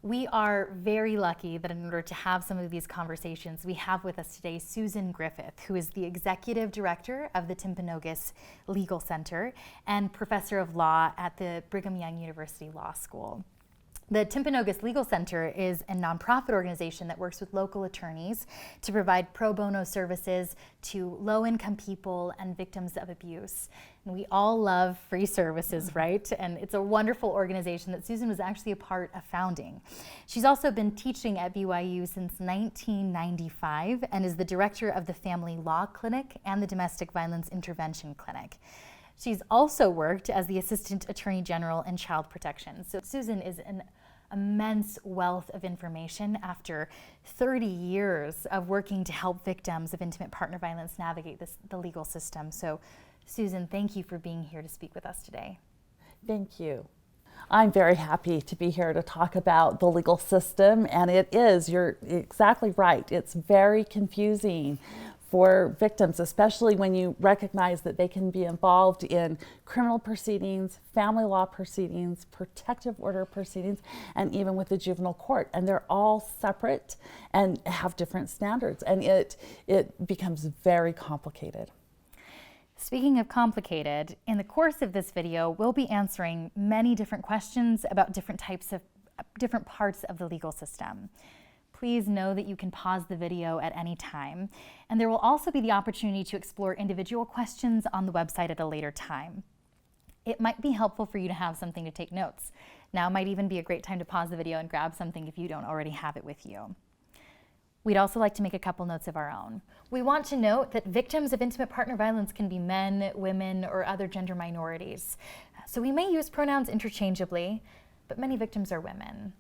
We are very lucky that in order to have some of these conversations, we have with us today Susan Griffith, who is the Executive Director of the Timpanogos Legal Center and Professor of Law at the Brigham Young University Law School. The Timpanogos Legal Center is a nonprofit organization that works with local attorneys to provide pro bono services to low-income people and victims of abuse. And we all love free services, right? And it's a wonderful organization that Susan was actually a part of founding. She's also been teaching at BYU since 1995 and is the director of the Family Law Clinic and the Domestic Violence Intervention Clinic. She's also worked as the Assistant Attorney General in Child Protection. So Susan is an immense wealth of information after 30 years of working to help victims of intimate partner violence navigate the legal system. So Susan, thank you for being here to speak with us today. Thank you. I'm very happy to be here to talk about the legal system, and you're exactly right, it's very confusing for victims, especially when you recognize that they can be involved in criminal proceedings, family law proceedings, protective order proceedings, and even with the juvenile court. And they're all separate and have different standards, and it becomes very complicated. Speaking of complicated, in the course of this video, we'll be answering many different questions about different parts of the legal system. Please know that you can pause the video at any time, and there will also be the opportunity to explore individual questions on the website at a later time. It might be helpful for you to have something to take notes. Now might even be a great time to pause the video and grab something if you don't already have it with you. We'd also like to make a couple notes of our own. We want to note that victims of intimate partner violence can be men, women, or other gender minorities. So we may use pronouns interchangeably, but many victims are women.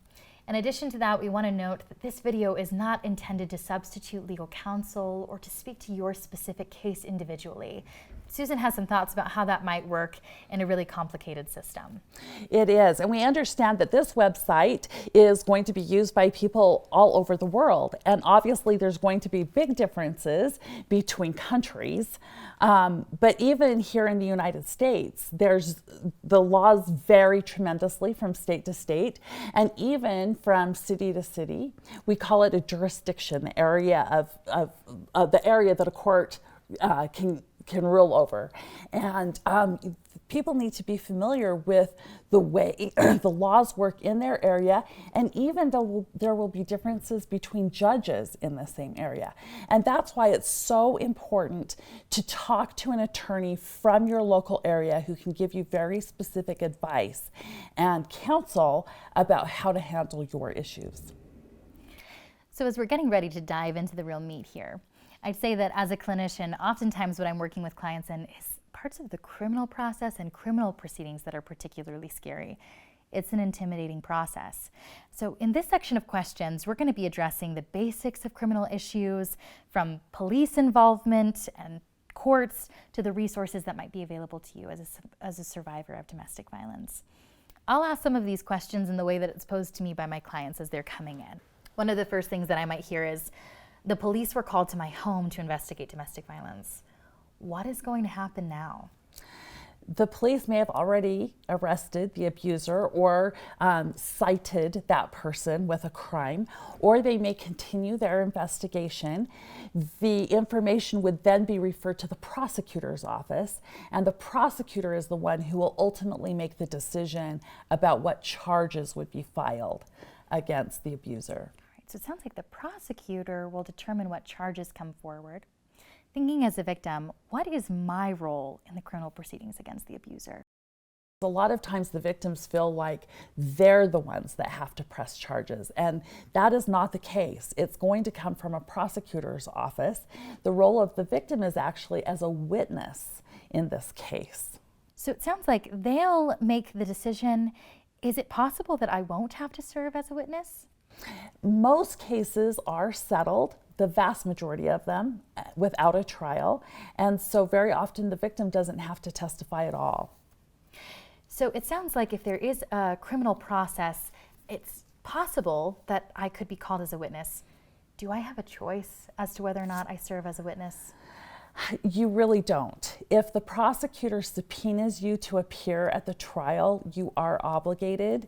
In addition to that, we want to note that this video is not intended to substitute legal counsel or to speak to your specific case individually. Susan has some thoughts about how that might work in a really complicated system. It is, and we understand that this website is going to be used by people all over the world, and obviously there's going to be big differences between countries, but even here in the United States, the laws vary tremendously from state to state, and even from city to city. We call it a jurisdiction, the area the area that a court can rule over. And people need to be familiar with the way the laws work in their area, and even though there will be differences between judges in the same area. And that's why it's so important to talk to an attorney from your local area who can give you very specific advice and counsel about how to handle your issues. So as we're getting ready to dive into the real meat here, I'd say that as a clinician, oftentimes what I'm working with clients in is parts of the criminal process and criminal proceedings that are particularly scary. It's an intimidating process. So in this section of questions, we're going to be addressing the basics of criminal issues, from police involvement and courts to the resources that might be available to you as a survivor of domestic violence. I'll ask some of these questions in the way that it's posed to me by my clients as they're coming in. One of the first things that I might hear is, the police were called to my home to investigate domestic violence. What is going to happen now? The police may have already arrested the abuser or cited that person with a crime, or they may continue their investigation. The information would then be referred to the prosecutor's office, and the prosecutor is the one who will ultimately make the decision about what charges would be filed against the abuser. So it sounds like the prosecutor will determine what charges come forward. Thinking as a victim, what is my role in the criminal proceedings against the abuser? A lot of times the victims feel like they're the ones that have to press charges, and that is not the case. It's going to come from a prosecutor's office. The role of the victim is actually as a witness in this case. So it sounds like they'll make the decision. Is it possible that I won't have to serve as a witness? Most cases are settled, the vast majority of them, without a trial, and so very often the victim doesn't have to testify at all. So it sounds like if there is a criminal process, it's possible that I could be called as a witness. Do I have a choice as to whether or not I serve as a witness? You really don't. If the prosecutor subpoenas you to appear at the trial, you are obligated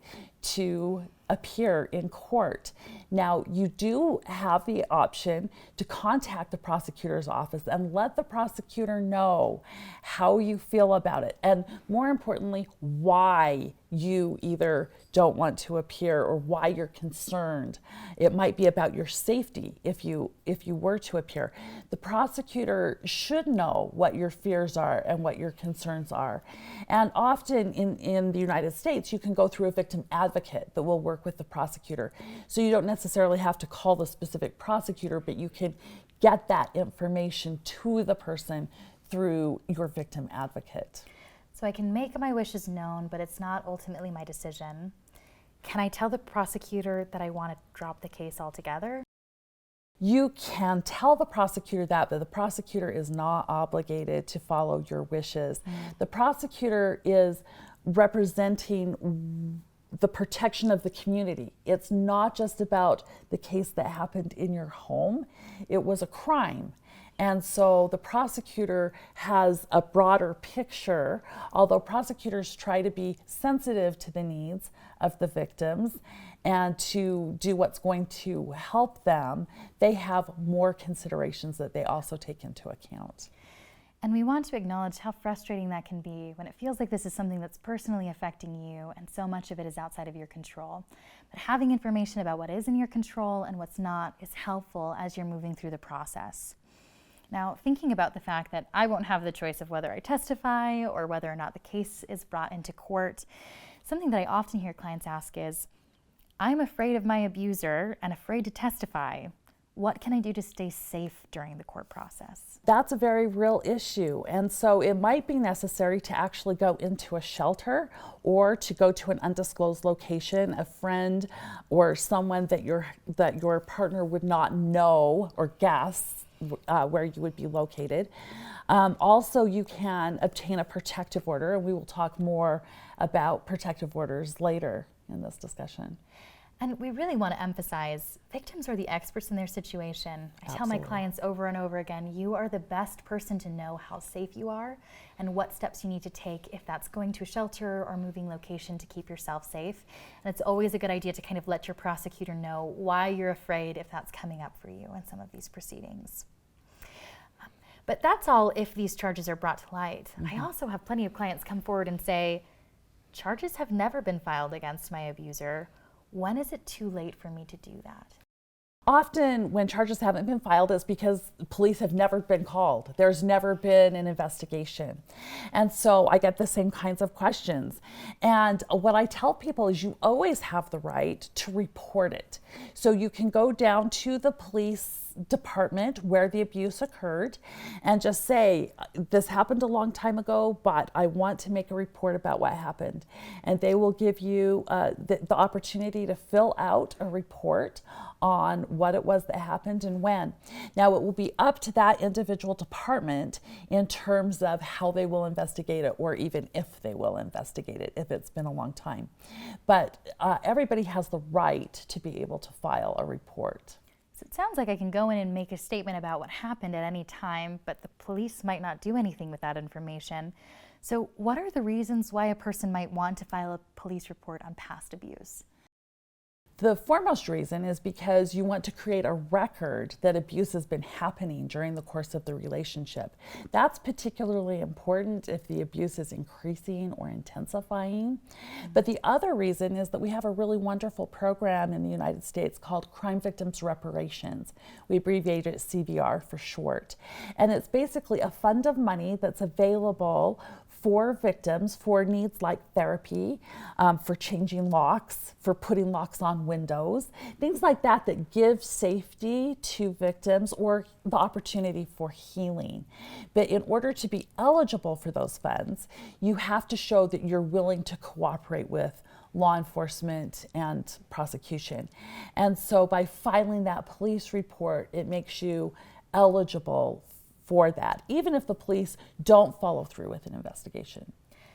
to appear in court. Now, you do have the option to contact the prosecutor's office and let the prosecutor know how you feel about it, and more importantly, why you either don't want to appear or why you're concerned. It might be about your safety if you were to appear. The prosecutor should know what your fears are and what your concerns are. And often in the United States, you can go through a victim advocate that will work with the prosecutor. So you don't necessarily have to call the specific prosecutor, but you can get that information to the person through your victim advocate. So I can make my wishes known, but it's not ultimately my decision. Can I tell the prosecutor that I want to drop the case altogether? You can tell the prosecutor that, but the prosecutor is not obligated to follow your wishes. The prosecutor is representing the protection of the community. It's not just about the case that happened in your home. It was a crime. And so the prosecutor has a broader picture, although prosecutors try to be sensitive to the needs of the victims and to do what's going to help them. They have more considerations that they also take into account. And we want to acknowledge how frustrating that can be when it feels like this is something that's personally affecting you and so much of it is outside of your control. But having information about what is in your control and what's not is helpful as you're moving through the process. Now, thinking about the fact that I won't have the choice of whether I testify or whether or not the case is brought into court, something that I often hear clients ask is, I'm afraid of my abuser and afraid to testify. What can I do to stay safe during the court process? That's a very real issue. And so it might be necessary to actually go into a shelter or to go to an undisclosed location, a friend or someone that your partner would not know or guess where you would be located. Also, you can obtain a protective order, and we will talk more about protective orders later in this discussion. And we really want to emphasize, victims are the experts in their situation. I tell my clients over and over again, you are the best person to know how safe you are and what steps you need to take if that's going to a shelter or moving location to keep yourself safe. And it's always a good idea to kind of let your prosecutor know why you're afraid if that's coming up for you in some of these proceedings. But that's all if these charges are brought to light. I also have plenty of clients come forward and say, charges have never been filed against my abuser. When is it too late for me to do that? Often when charges haven't been filed, it's because police have never been called. There's never been an investigation. And so I get the same kinds of questions. And what I tell people is you always have the right to report it. So you can go down to the police department where the abuse occurred and just say, this happened a long time ago, but I want to make a report about what happened. And they will give you the opportunity to fill out a report on what it was that happened and when. Now, it will be up to that individual department in terms of how they will investigate it, or even if they will investigate it, if it's been a long time. But everybody has the right to be able to file a report. So it sounds like I can go in and make a statement about what happened at any time, but the police might not do anything with that information. So what are the reasons why a person might want to file a police report on past abuse? The foremost reason is because you want to create a record that abuse has been happening during the course of the relationship. That's particularly important if the abuse is increasing or intensifying. But the other reason is that we have a really wonderful program in the United States called Crime Victims Reparations. We abbreviate it CVR for short. And it's basically a fund of money that's available for victims for needs like therapy, for changing locks, for putting locks on windows, things like that that give safety to victims or the opportunity for healing. But in order to be eligible for those funds, you have to show that you're willing to cooperate with law enforcement and prosecution. And so by filing that police report, it makes you eligible for that, even if the police don't follow through with an investigation.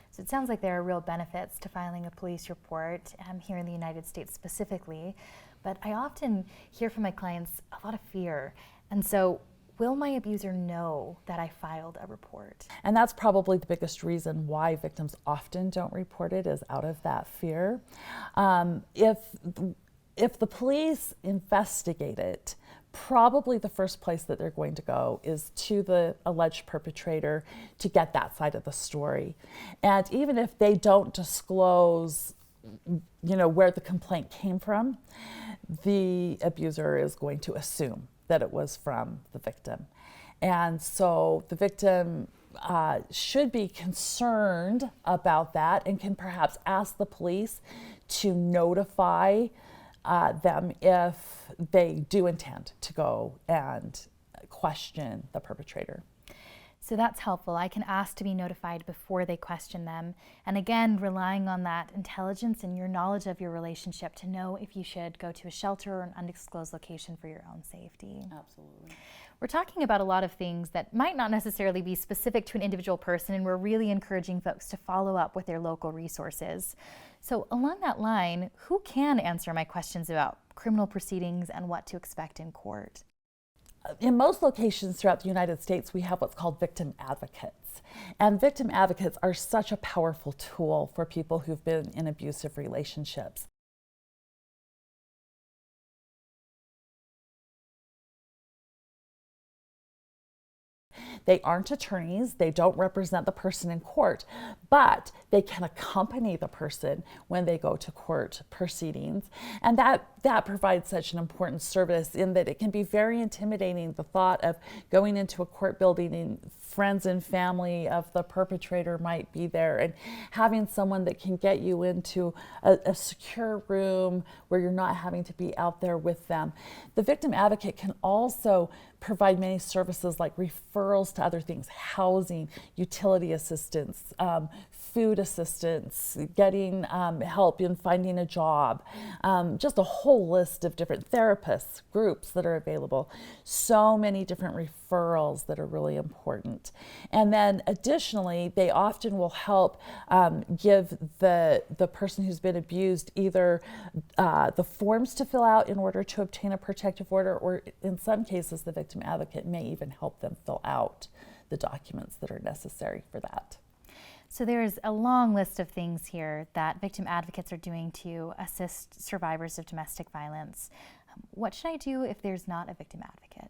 So it sounds like there are real benefits to filing a police report here in the United States specifically, but I often hear from my clients a lot of fear. And so will my abuser know that I filed a report? And that's probably the biggest reason why victims often don't report it, is out of that fear. If the police investigate it, probably the first place that they're going to go is to the alleged perpetrator to get that side of the story. And even if they don't disclose, where the complaint came from, the abuser is going to assume that it was from the victim. And so the victim should be concerned about that and can perhaps ask the police to notify them if they do intend to go and question the perpetrator. So that's helpful. I can ask to be notified before they question them. And again, relying on that intelligence and your knowledge of your relationship to know if you should go to a shelter or an undisclosed location for your own safety. Absolutely. We're talking about a lot of things that might not necessarily be specific to an individual person, and we're really encouraging folks to follow up with their local resources. So along that line, who can answer my questions about criminal proceedings and what to expect in court? In most locations throughout the United States, we have what's called victim advocates. And victim advocates are such a powerful tool for people who've been in abusive relationships. They aren't attorneys, they don't represent the person in court, but they can accompany the person when they go to court proceedings. And that provides such an important service, in that it can be very intimidating, the thought of going into a court building and friends and family of the perpetrator might be there, and having someone that can get you into a secure room where you're not having to be out there with them. The victim advocate can also provide many services like referrals to other things: housing, utility assistance, food assistance, getting help in finding a job, just a whole list of different therapists, groups that are available. So many different referrals that are really important. And then additionally, they often will help give the person who's been abused either the forms to fill out in order to obtain a protective order, or in some cases, the victim advocate may even help them fill out the documents that are necessary for that. So there's a long list of things here that victim advocates are doing to assist survivors of domestic violence. What should I do if there's not a victim advocate?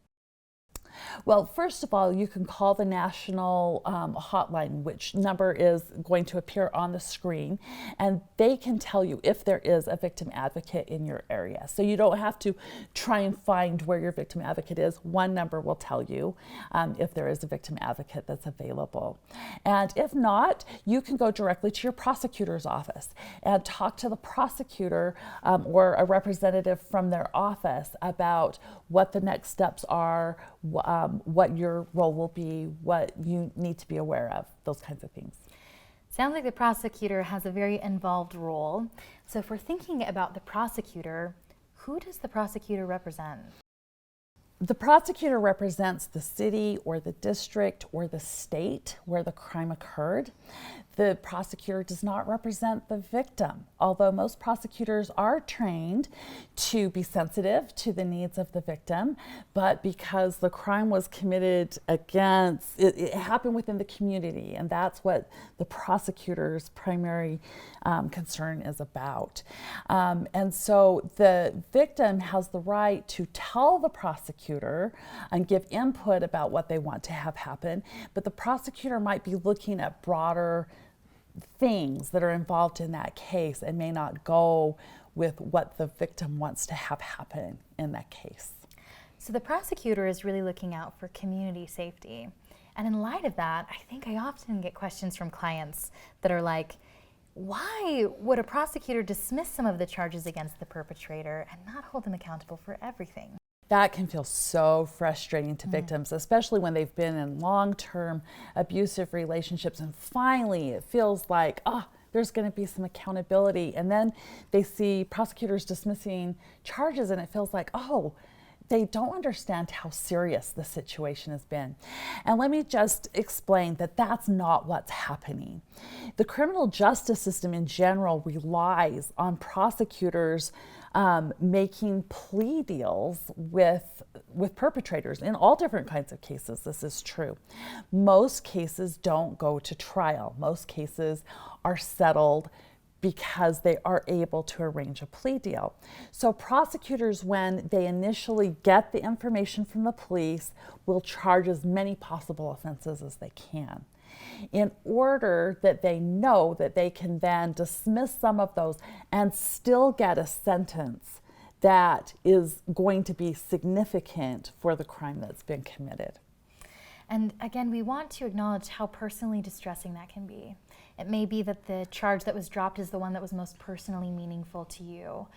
Well, first of all, you can call the national hotline, which number is going to appear on the screen, and they can tell you if there is a victim advocate in your area. So you don't have to try and find where your victim advocate is. One number will tell you if there is a victim advocate that's available. And if not, you can go directly to your prosecutor's office and talk to the prosecutor or a representative from their office about what the next steps are, what your role will be, what you need to be aware of, those kinds of things. Sounds like the prosecutor has a very involved role. So if we're thinking about the prosecutor, who does the prosecutor represent? The prosecutor represents the city or the district or the state where the crime occurred. The prosecutor does not represent the victim, although most prosecutors are trained to be sensitive to the needs of the victim. But because the crime was committed against, it happened within the community, and that's what the prosecutor's primary concern is about. And so the victim has the right to tell the prosecutor and give input about what they want to have happen, but the prosecutor might be looking at broader things that are involved in that case and may not go with what the victim wants to have happen in that case. So the prosecutor is really looking out for community safety. And in light of that, I think I often get questions from clients that are like, why would a prosecutor dismiss some of the charges against the perpetrator and not hold them accountable for everything? That can feel so frustrating to victims, especially when they've been in long-term abusive relationships, and finally it feels like, there's going to be some accountability, and then they see prosecutors dismissing charges and it feels like, they don't understand how serious the situation has been. And let me just explain that that's not what's happening. The criminal justice system in general relies on prosecutors making plea deals with perpetrators in all different kinds of cases. This is true. Most cases don't go to trial. Most cases are settled because they are able to arrange a plea deal. So prosecutors, when they initially get the information from the police, will charge as many possible offenses as they can, in order that they know that they can then dismiss some of those and still get a sentence that is going to be significant for the crime that's been committed. And again, we want to acknowledge how personally distressing that can be. It may be that the charge that was dropped is the one that was most personally meaningful to you.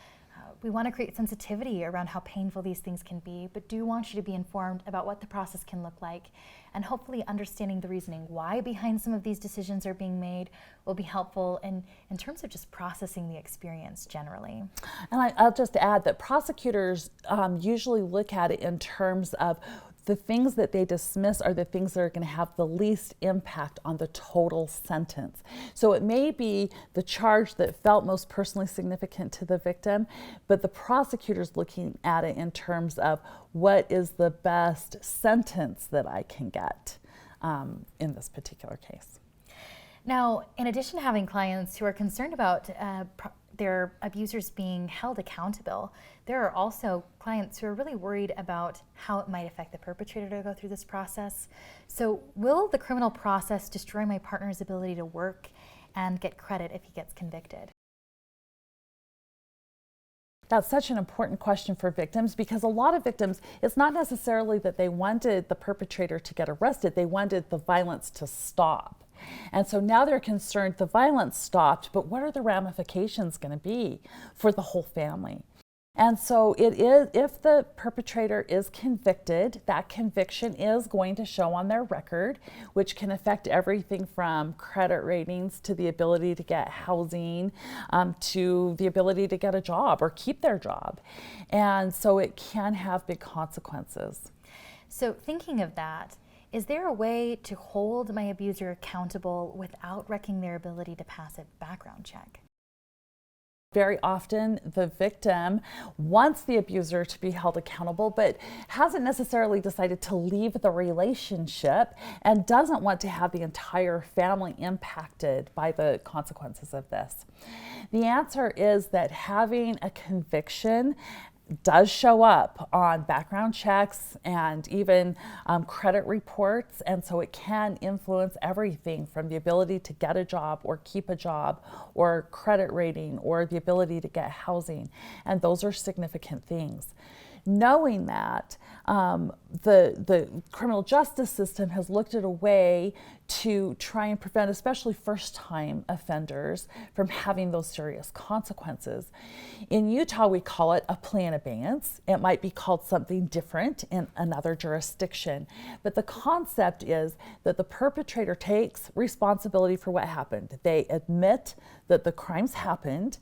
We want to create sensitivity around how painful these things can be, but do want you to be informed about what the process can look like, and hopefully understanding the reasoning why behind some of these decisions are being made will be helpful in terms of just processing the experience generally. And I'll just add that prosecutors usually look at it in terms of the things that they dismiss are the things that are going to have the least impact on the total sentence. So it may be the charge that felt most personally significant to the victim, but the prosecutor's looking at it in terms of what is the best sentence that I can get in this particular case. Now, in addition to having clients who are concerned about their abusers being held accountable, there are also clients who are really worried about how it might affect the perpetrator to go through this process. So, will the criminal process destroy my partner's ability to work and get credit if he gets convicted? That's such an important question for victims, because a lot of victims, it's not necessarily that they wanted the perpetrator to get arrested, they wanted the violence to stop. And so now they're concerned the violence stopped, but what are the ramifications going to be for the whole family? And so it is, if the perpetrator is convicted, that conviction is going to show on their record, which can affect everything from credit ratings to the ability to get housing, to the ability to get a job or keep their job. And so it can have big consequences. So thinking of that, is there a way to hold my abuser accountable without wrecking their ability to pass a background check? Very often the victim wants the abuser to be held accountable, but hasn't necessarily decided to leave the relationship and doesn't want to have the entire family impacted by the consequences of this. The answer is that having a conviction does show up on background checks and even credit reports, and so it can influence everything from the ability to get a job or keep a job or credit rating or the ability to get housing, and those are significant things. Knowing that, the criminal justice system has looked at a way to try and prevent especially first-time offenders from having those serious consequences. In Utah, we call it a plea in abeyance. It might be called something different in another jurisdiction, but the concept is that the perpetrator takes responsibility for what happened. They admit that the crimes happened,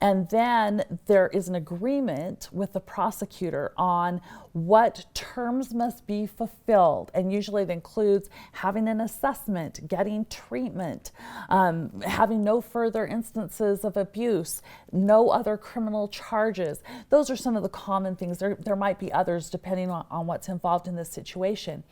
and then there is an agreement with the prosecutor on what terms must be fulfilled, and usually it includes having an assessment, getting treatment, having no further instances of abuse, no other criminal charges. Those are some of the common things. There might be others depending on what's involved in this situation.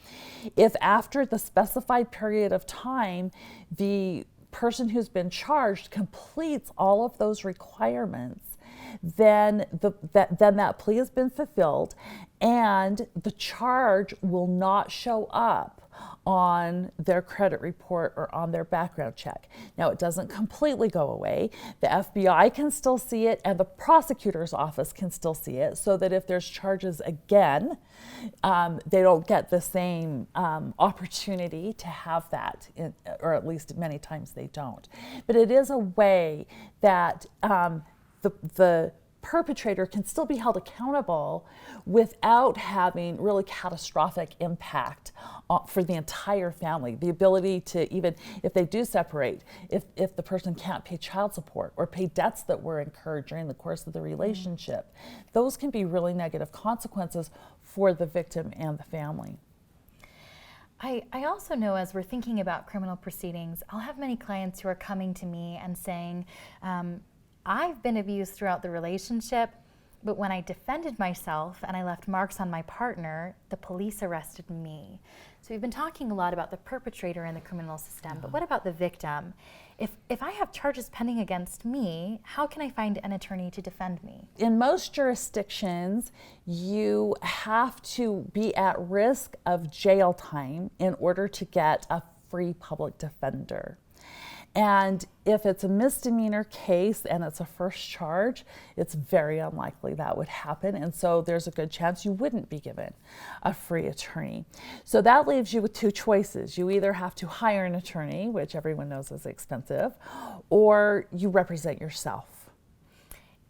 If after the specified period of time, the person who's been charged completes all of those requirements, then that plea has been fulfilled, and the charge will not show up on their credit report or on their background check. Now, it doesn't completely go away. The FBI can still see it, and the prosecutor's office can still see it, so that if there's charges again, they don't get the same opportunity to have that, or at least many times they don't. But it is a way that the perpetrator can still be held accountable without having really catastrophic impact for the entire family. The ability to, even if they do separate, if the person can't pay child support or pay debts that were incurred during the course of the relationship, those can be really negative consequences for the victim and the family. I also know, as we're thinking about criminal proceedings, I'll have many clients who are coming to me and saying, I've been abused throughout the relationship, But when I defended myself and I left marks on my partner, the police arrested me. So we've been talking a lot about the perpetrator in the criminal system, but what about the victim? If I have charges pending against me, how can I find an attorney to defend me? In most jurisdictions, you have to be at risk of jail time in order to get a free public defender. And if it's a misdemeanor case and it's a first charge, it's very unlikely that would happen. And so there's a good chance you wouldn't be given a free attorney. So that leaves you with two choices. You either have to hire an attorney, which everyone knows is expensive, or you represent yourself.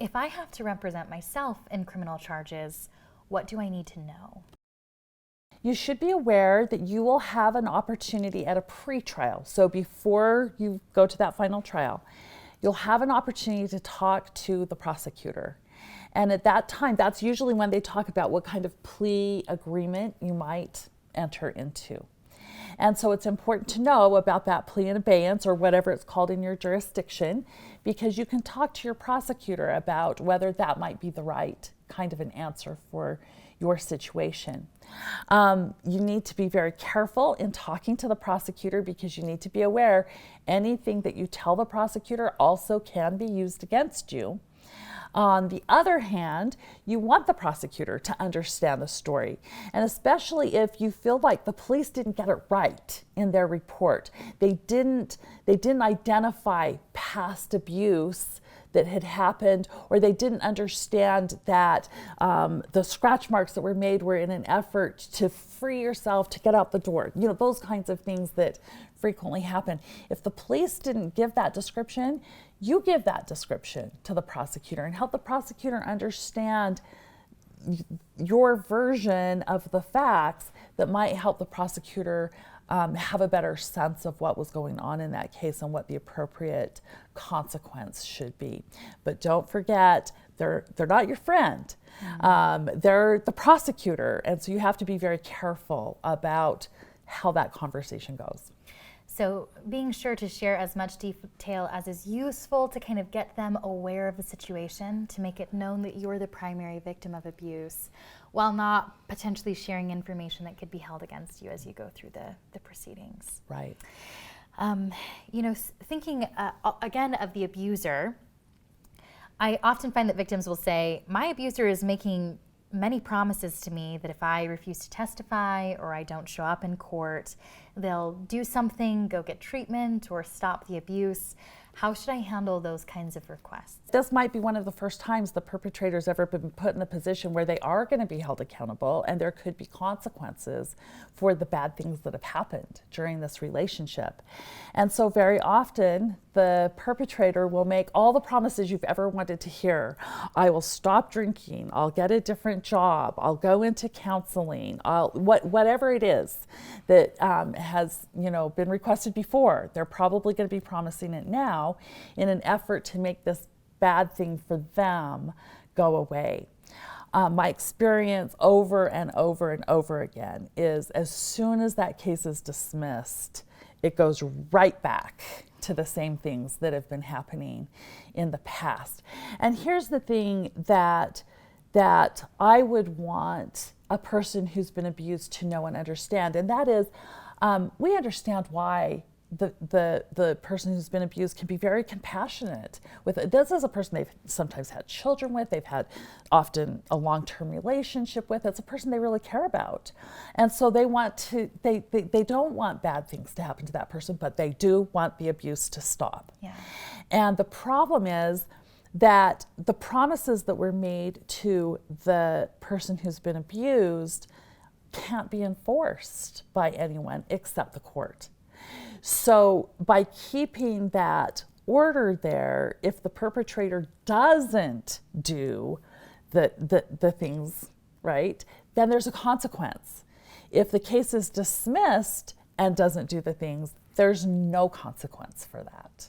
If I have to represent myself in criminal charges, what do I need to know? You should be aware that you will have an opportunity at a pretrial. So before you go to that final trial, you'll have an opportunity to talk to the prosecutor. And at that time, that's usually when they talk about what kind of plea agreement you might enter into. And so it's important to know about that plea in abeyance, or whatever it's called in your jurisdiction, because you can talk to your prosecutor about whether that might be the right kind of an answer for your situation. You need to be very careful in talking to the prosecutor, because you need to be aware anything that you tell the prosecutor also can be used against you. On the other hand, you want the prosecutor to understand the story, and especially if you feel like the police didn't get it right in their report. They didn't identify past abuse that had happened, or they didn't understand that the scratch marks that were made were in an effort to free yourself to get out the door. You know, those kinds of things that frequently happen. If the police didn't give that description, you give that description to the prosecutor and help the prosecutor understand your version of the facts that might help the prosecutor have a better sense of what was going on in that case and what the appropriate consequence should be. But don't forget, they're not your friend. They're the prosecutor, and so you have to be very careful about how that conversation goes. So being sure to share as much detail as is useful to kind of get them aware of the situation, to make it known that you're the primary victim of abuse, while not potentially sharing information that could be held against you as you go through the proceedings. Right. You know, thinking again of the abuser, I often find that victims will say, my abuser is making many promises to me that if I refuse to testify or I don't show up in court, they'll do something, go get treatment, or stop the abuse. How should I handle those kinds of requests? This might be one of the first times the perpetrator's ever been put in a position where they are going to be held accountable, and there could be consequences for the bad things that have happened during this relationship. And so very often the perpetrator will make all the promises you've ever wanted to hear. I will stop drinking, I'll get a different job, I'll go into counseling, whatever it is that has been requested before. They're probably going to be promising it now in an effort to make this bad thing for them go away. My experience over and over and over again is, as soon as that case is dismissed, it goes right back to the same things that have been happening in the past. And here's the thing that I would want a person who's been abused to know and understand, and that is, we understand why the person who's been abused can be very compassionate with it. This is a person they've sometimes had children with, they've had often a long-term relationship with. It's a person they really care about. And so they don't want bad things to happen to that person, but they do want the abuse to stop. Yeah. And the problem is that the promises that were made to the person who's been abused can't be enforced by anyone except the court. So by keeping that order there, if the perpetrator doesn't do the things right, then there's a consequence. If the case is dismissed and doesn't do the things, there's no consequence for that.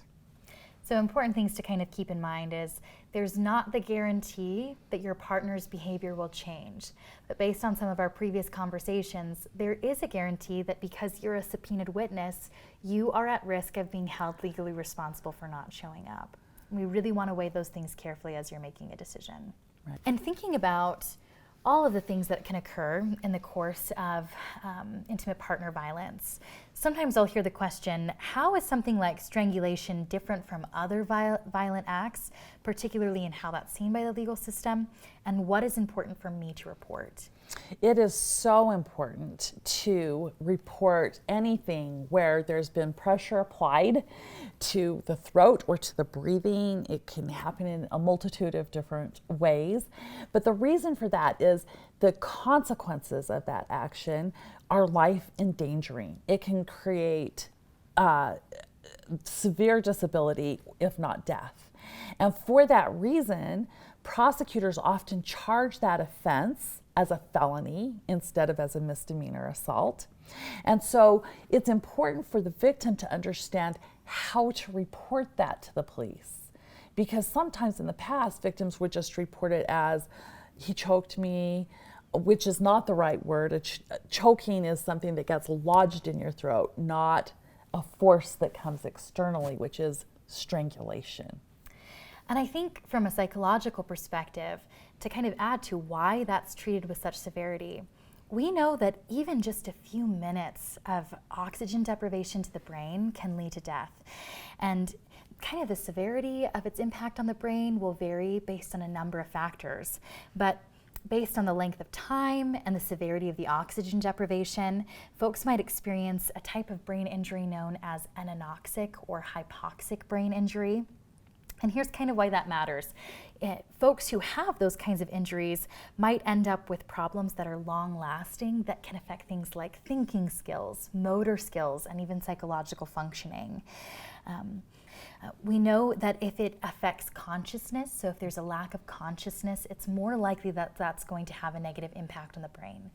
So important things to kind of keep in mind is there's not the guarantee that your partner's behavior will change. But based on some of our previous conversations, there is a guarantee that because you're a subpoenaed witness, you are at risk of being held legally responsible for not showing up. We really want to weigh those things carefully as you're making a decision. Right. And thinking about all of the things that can occur in the course of intimate partner violence, sometimes I'll hear the question, how is something like strangulation different from other violent acts, particularly in how that's seen by the legal system, and what is important for me to report? It is so important to report anything where there's been pressure applied to the throat or to the breathing. It can happen in a multitude of different ways. But the reason for that is the consequences of that action are life endangering. It can create severe disability, if not death. And for that reason, prosecutors often charge that offense as a felony instead of as a misdemeanor assault. And so it's important for the victim to understand how to report that to the police. Because sometimes in the past, victims would just report it as, he choked me, which is not the right word. Choking is something that gets lodged in your throat, not a force that comes externally, which is strangulation. And I think from a psychological perspective, to kind of add to why that's treated with such severity, we know that even just a few minutes of oxygen deprivation to the brain can lead to death. And kind of the severity of its impact on the brain will vary based on a number of factors. But based on the length of time and the severity of the oxygen deprivation, folks might experience a type of brain injury known as an anoxic or hypoxic brain injury. And here's kind of why that matters. Folks who have those kinds of injuries might end up with problems that are long-lasting that can affect things like thinking skills, motor skills, and even psychological functioning. We know that if it affects consciousness, so if there's a lack of consciousness, it's more likely that that's going to have a negative impact on the brain.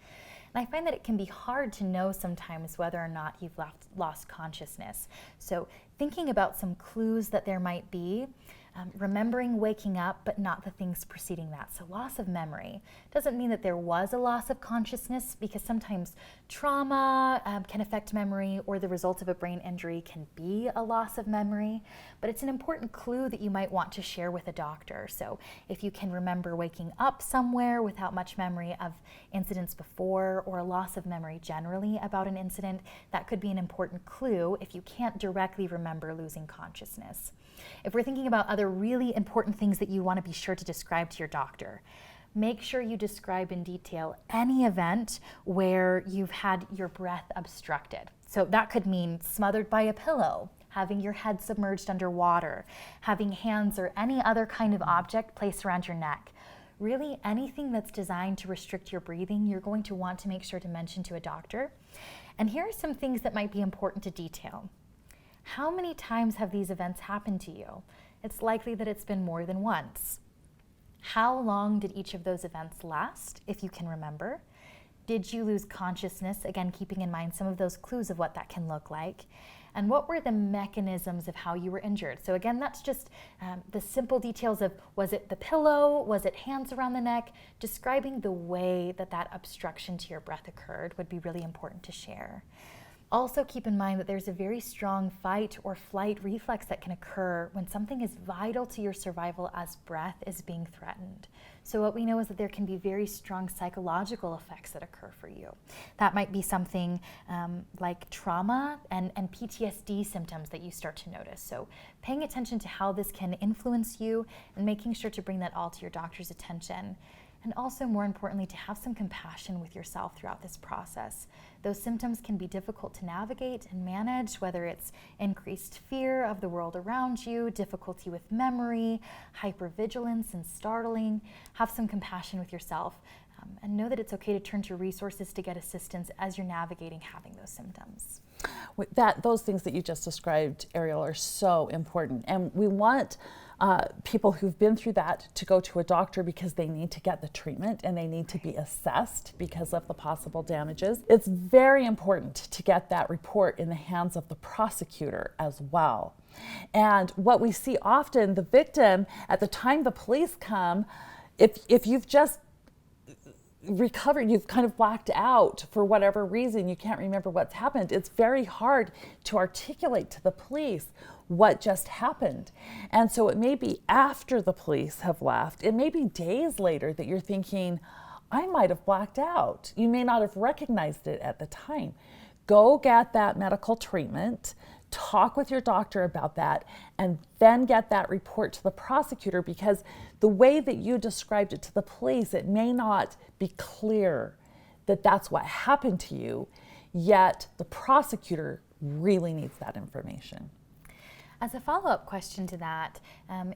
And I find that it can be hard to know sometimes whether or not you've lost consciousness. So thinking about some clues that there might be, remembering waking up, but not the things preceding that. So loss of memory doesn't mean that there was a loss of consciousness, because sometimes trauma can affect memory, or the result of a brain injury can be a loss of memory. But it's an important clue that you might want to share with a doctor. So if you can remember waking up somewhere without much memory of incidents before, or a loss of memory generally about an incident, that could be an important clue if you can't directly remember losing consciousness. If we're thinking about other really important things that you want to be sure to describe to your doctor, make sure you describe in detail any event where you've had your breath obstructed. So that could mean smothered by a pillow, having your head submerged underwater, having hands or any other kind of object placed around your neck. Really, anything that's designed to restrict your breathing, you're going to want to make sure to mention to a doctor. And here are some things that might be important to detail. How many times have these events happened to you? It's likely that it's been more than once. How long did each of those events last, if you can remember? Did you lose consciousness? Again, keeping in mind some of those clues of what that can look like. And what were the mechanisms of how you were injured? So again, that's just the simple details of, was it the pillow? Was it hands around the neck? Describing the way that that obstruction to your breath occurred would be really important to share. Also keep in mind that there's a very strong fight or flight reflex that can occur when something is vital to your survival as breath is being threatened. So what we know is that there can be very strong psychological effects that occur for you. That might be something like trauma and PTSD symptoms that you start to notice. So paying attention to how this can influence you and making sure to bring that all to your doctor's attention. And also, more importantly, to have some compassion with yourself throughout this process. Those symptoms can be difficult to navigate and manage, whether it's increased fear of the world around you, difficulty with memory, hypervigilance and startling. Have some compassion with yourself, and know that it's okay to turn to resources to get assistance as you're navigating having those symptoms. Those things that you just described, Ariel, are so important. And we want people who've been through that to go to a doctor because they need to get the treatment and they need to be assessed because of the possible damages. It's very important to get that report in the hands of the prosecutor as well. And what we see often, the victim, at the time the police come, if you've just recovered, you've kind of blacked out for whatever reason, you can't remember what's happened, it's very hard to articulate to the police what just happened. And so it may be after the police have left, it may be days later that you're thinking, I might have blacked out. You may not have recognized it at the time. Go get that medical treatment, talk with your doctor about that, and then get that report to the prosecutor, because the way that you described it to the police, it may not be clear that that's what happened to you, yet the prosecutor really needs that information. As a follow-up question to that,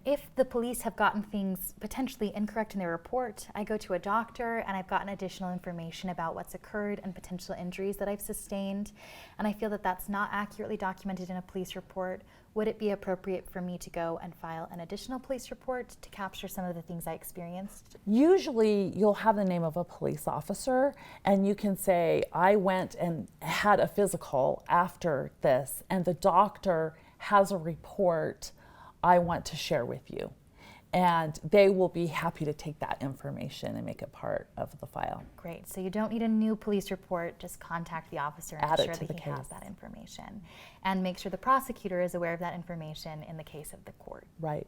if the police have gotten things potentially incorrect in their report, I go to a doctor and I've gotten additional information about what's occurred and potential injuries that I've sustained, and I feel that that's not accurately documented in a police report, would it be appropriate for me to go and file an additional police report to capture some of the things I experienced? Usually you'll have the name of a police officer and you can say, I went and had a physical after this and the doctor has a report I want to share with you. And they will be happy to take that information and make it part of the file. Great. So you don't need a new police report, just contact the officer and ensure that he has that information. And make sure the prosecutor is aware of that information in the case of the court. Right.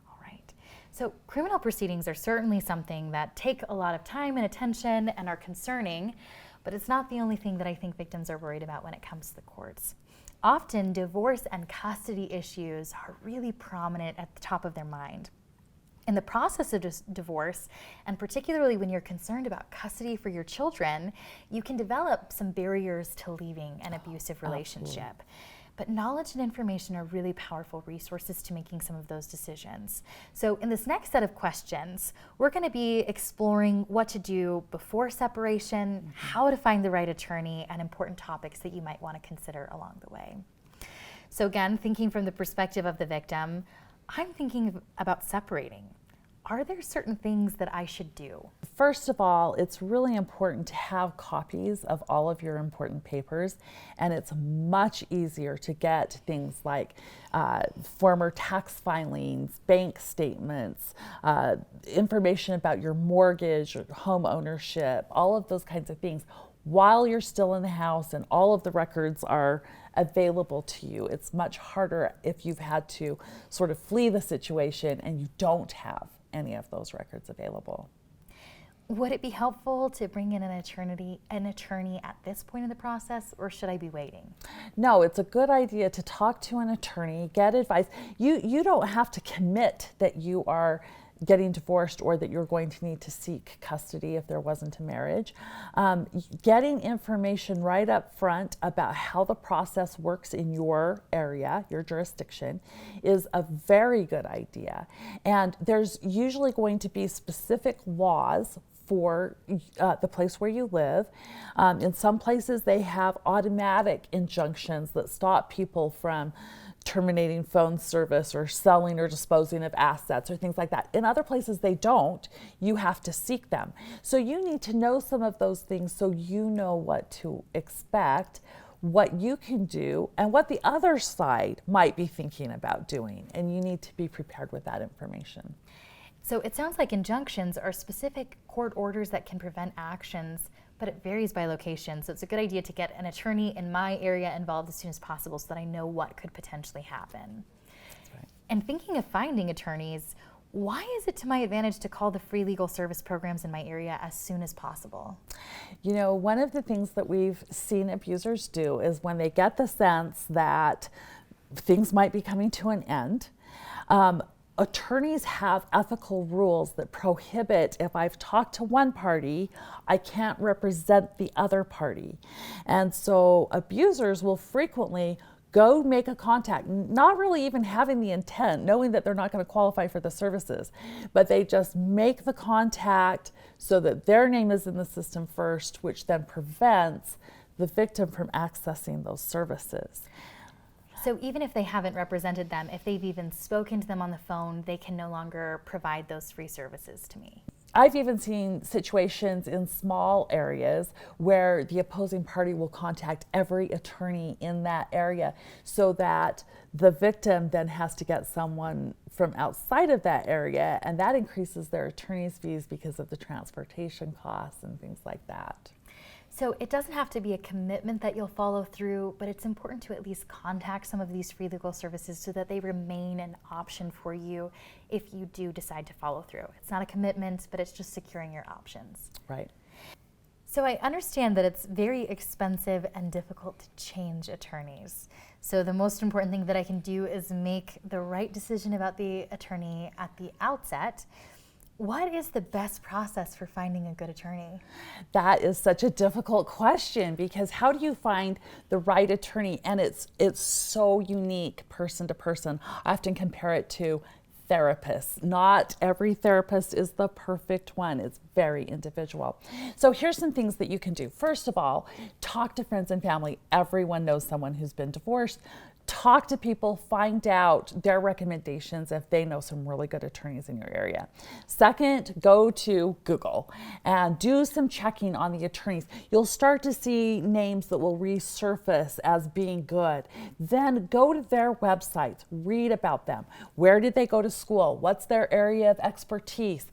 All right. So criminal proceedings are certainly something that take a lot of time and attention and are concerning, but it's not the only thing that I think victims are worried about when it comes to the courts. Often, divorce and custody issues are really prominent at the top of their mind. In the process of divorce, and particularly when you're concerned about custody for your children, you can develop some barriers to leaving an abusive relationship. Absolutely. But knowledge and information are really powerful resources to making some of those decisions. So in this next set of questions, we're going to be exploring what to do before separation, how to find the right attorney, and important topics that you might want to consider along the way. So again, thinking from the perspective of the victim, I'm thinking about separating. Are there certain things that I should do? First of all, it's really important to have copies of all of your important papers, and it's much easier to get things like former tax filings, bank statements, information about your mortgage or home ownership, all of those kinds of things while you're still in the house and all of the records are available to you. It's much harder if you've had to sort of flee the situation and you don't have any of those records available. Would it be helpful to bring in an attorney at this point in the process, or should I be waiting? No, it's a good idea to talk to an attorney, get advice. You don't have to commit that you are getting divorced or that you're going to need to seek custody if there wasn't a marriage. Getting information right up front about how the process works in your area, your jurisdiction, is a very good idea. And there's usually going to be specific laws for the place where you live. In some places they have automatic injunctions that stop people from terminating phone service or selling or disposing of assets or things like that. In other places they don't. You have to seek them. So you need to know some of those things so you know what to expect, what you can do, and what the other side might be thinking about doing. And you need to be prepared with that information. So it sounds like injunctions are specific court orders that can prevent actions, but it varies by location. So it's a good idea to get an attorney in my area involved as soon as possible so that I know what could potentially happen. That's right. And thinking of finding attorneys, why is it to my advantage to call the free legal service programs in my area as soon as possible? You know, one of the things that we've seen abusers do is when they get the sense that things might be coming to an end, attorneys have ethical rules that prohibit, if I've talked to one party, I can't represent the other party. And so abusers will frequently go make a contact, not really even having the intent, knowing that they're not going to qualify for the services, but they just make the contact so that their name is in the system first, which then prevents the victim from accessing those services. So even if they haven't represented them, if they've even spoken to them on the phone, they can no longer provide those free services to me. I've even seen situations in small areas where the opposing party will contact every attorney in that area, so that the victim then has to get someone from outside of that area, and that increases their attorney's fees because of the transportation costs and things like that. So it doesn't have to be a commitment that you'll follow through, but it's important to at least contact some of these free legal services so that they remain an option for you if you do decide to follow through. It's not a commitment, but it's just securing your options. Right. So I understand that it's very expensive and difficult to change attorneys. So the most important thing that I can do is make the right decision about the attorney at the outset. What is the best process for finding a good attorney? That is such a difficult question, because how do you find the right attorney? And it's so unique person to person. I often compare it to therapists. Not every therapist is the perfect one. It's very individual. So here's some things that you can do. First of all, talk to friends and family. Everyone knows someone who's been divorced. Talk to people, find out their recommendations if they know some really good attorneys in your area. Second, go to Google and do some checking on the attorneys. You'll start to see names that will resurface as being good. Then go to their websites, read about them. Where did they go to school? What's their area of expertise?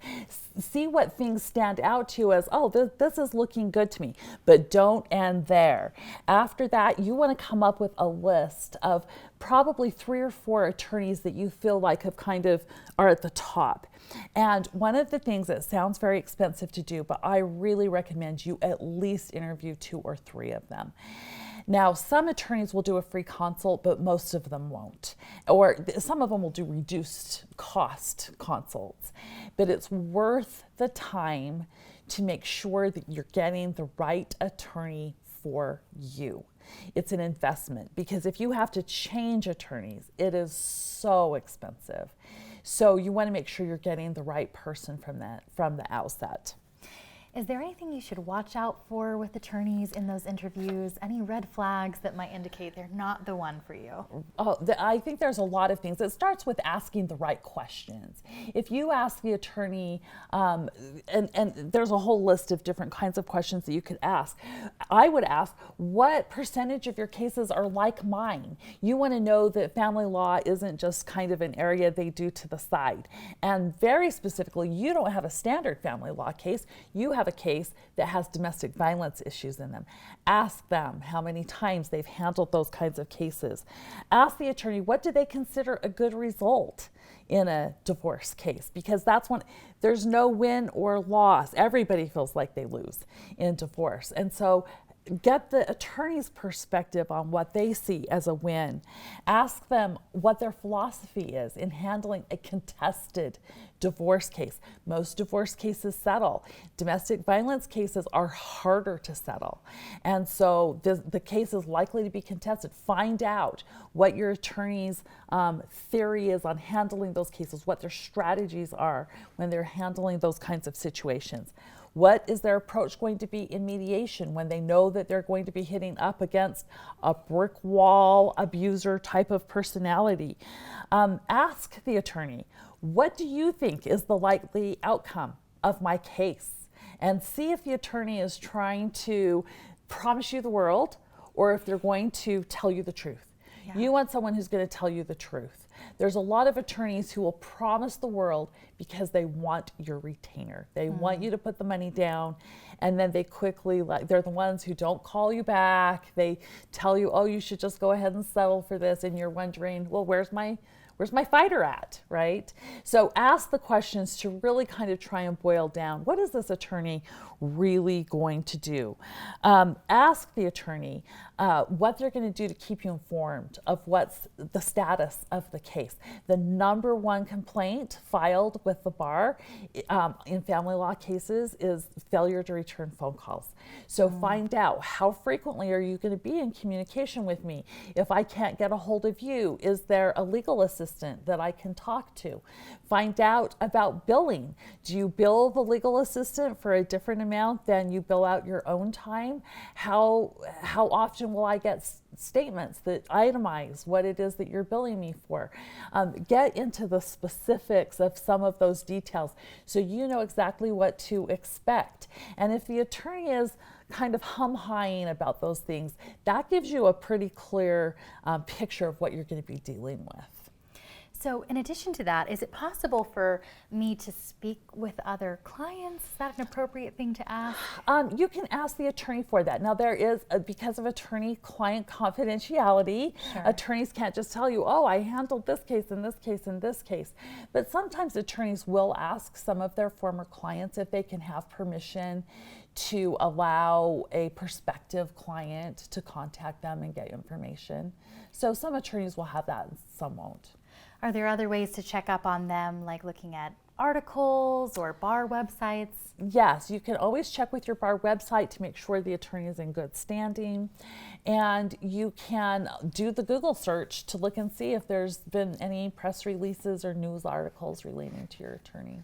See what things stand out to you as, oh, this is looking good to me, but don't end there. After that, you want to come up with a list of probably 3 or 4 attorneys that you feel like have kind of are at the top. And one of the things that sounds very expensive to do, but I really recommend you at least interview 2 or 3 of them. Now, some attorneys will do a free consult, but most of them won't. Or some of them will do reduced cost consults. But it's worth the time to make sure that you're getting the right attorney for you. It's an investment, because if you have to change attorneys, it is so expensive. So you want to make sure you're getting the right person from the outset. Is there anything you should watch out for with attorneys in those interviews? Any red flags that might indicate they're not the one for you? Oh, I think there's a lot of things. It starts with asking the right questions. If you ask the attorney, and there's a whole list of different kinds of questions that you could ask. I would ask, what percentage of your cases are like mine? You want to know that family law isn't just kind of an area they do to the side. And very specifically, you don't have a standard family law case. You have a case that has domestic violence issues in them. Ask them how many times they've handled those kinds of cases. Ask the attorney, what do they consider a good result in a divorce case? Because that's when there's no win or loss. Everybody feels like they lose in divorce. And so get the attorney's perspective on what they see as a win. Ask them what their philosophy is in handling a contested divorce case. Most divorce cases settle. Domestic violence cases are harder to settle. And so the case is likely to be contested. Find out what your attorney's theory is on handling those cases, what their strategies are when they're handling those kinds of situations. What is their approach going to be in mediation when they know that they're going to be hitting up against a brick wall abuser type of personality? Ask the attorney, what do you think is the likely outcome of my case? And see if the attorney is trying to promise you the world or if they're going to tell you the truth. Yeah. You want someone who's going to tell you the truth. There's a lot of attorneys who will promise the world because they want your retainer. They want you to put the money down, and then they quickly, they're the ones who don't call you back. They tell you, oh, you should just go ahead and settle for this, and you're wondering, well, where's my fighter at, right? So ask the questions to really kind of try and boil down, what is this attorney really going to do? Ask the attorney what they're going to do to keep you informed of what's the status of the case. The number one complaint filed with the bar in family law cases is failure to return phone calls. So find out, how frequently are you going to be in communication with me? If I can't get a hold of you, is there a legal assistant assistant that I can talk to. Find out about billing. Do you bill the legal assistant for a different amount than you bill out your own time? How often will I get statements that itemize what it is that you're billing me for? Get into the specifics of some of those details so you know exactly what to expect. And if the attorney is kind of hum-haing about those things, that gives you a pretty clear picture of what you're going to be dealing with. So in addition to that, is it possible for me to speak with other clients? Is that an appropriate thing to ask? You can ask the attorney for that. Now there is, because of attorney-client confidentiality, Sure. Attorneys can't just tell you, oh, I handled this case and this case and this case. But sometimes attorneys will ask some of their former clients if they can have permission to allow a prospective client to contact them and get information. So some attorneys will have that and some won't. Are there other ways to check up on them, like looking at articles or bar websites? Yes, you can always check with your bar website to make sure the attorney is in good standing. And you can do the Google search to look and see if there's been any press releases or news articles relating to your attorney.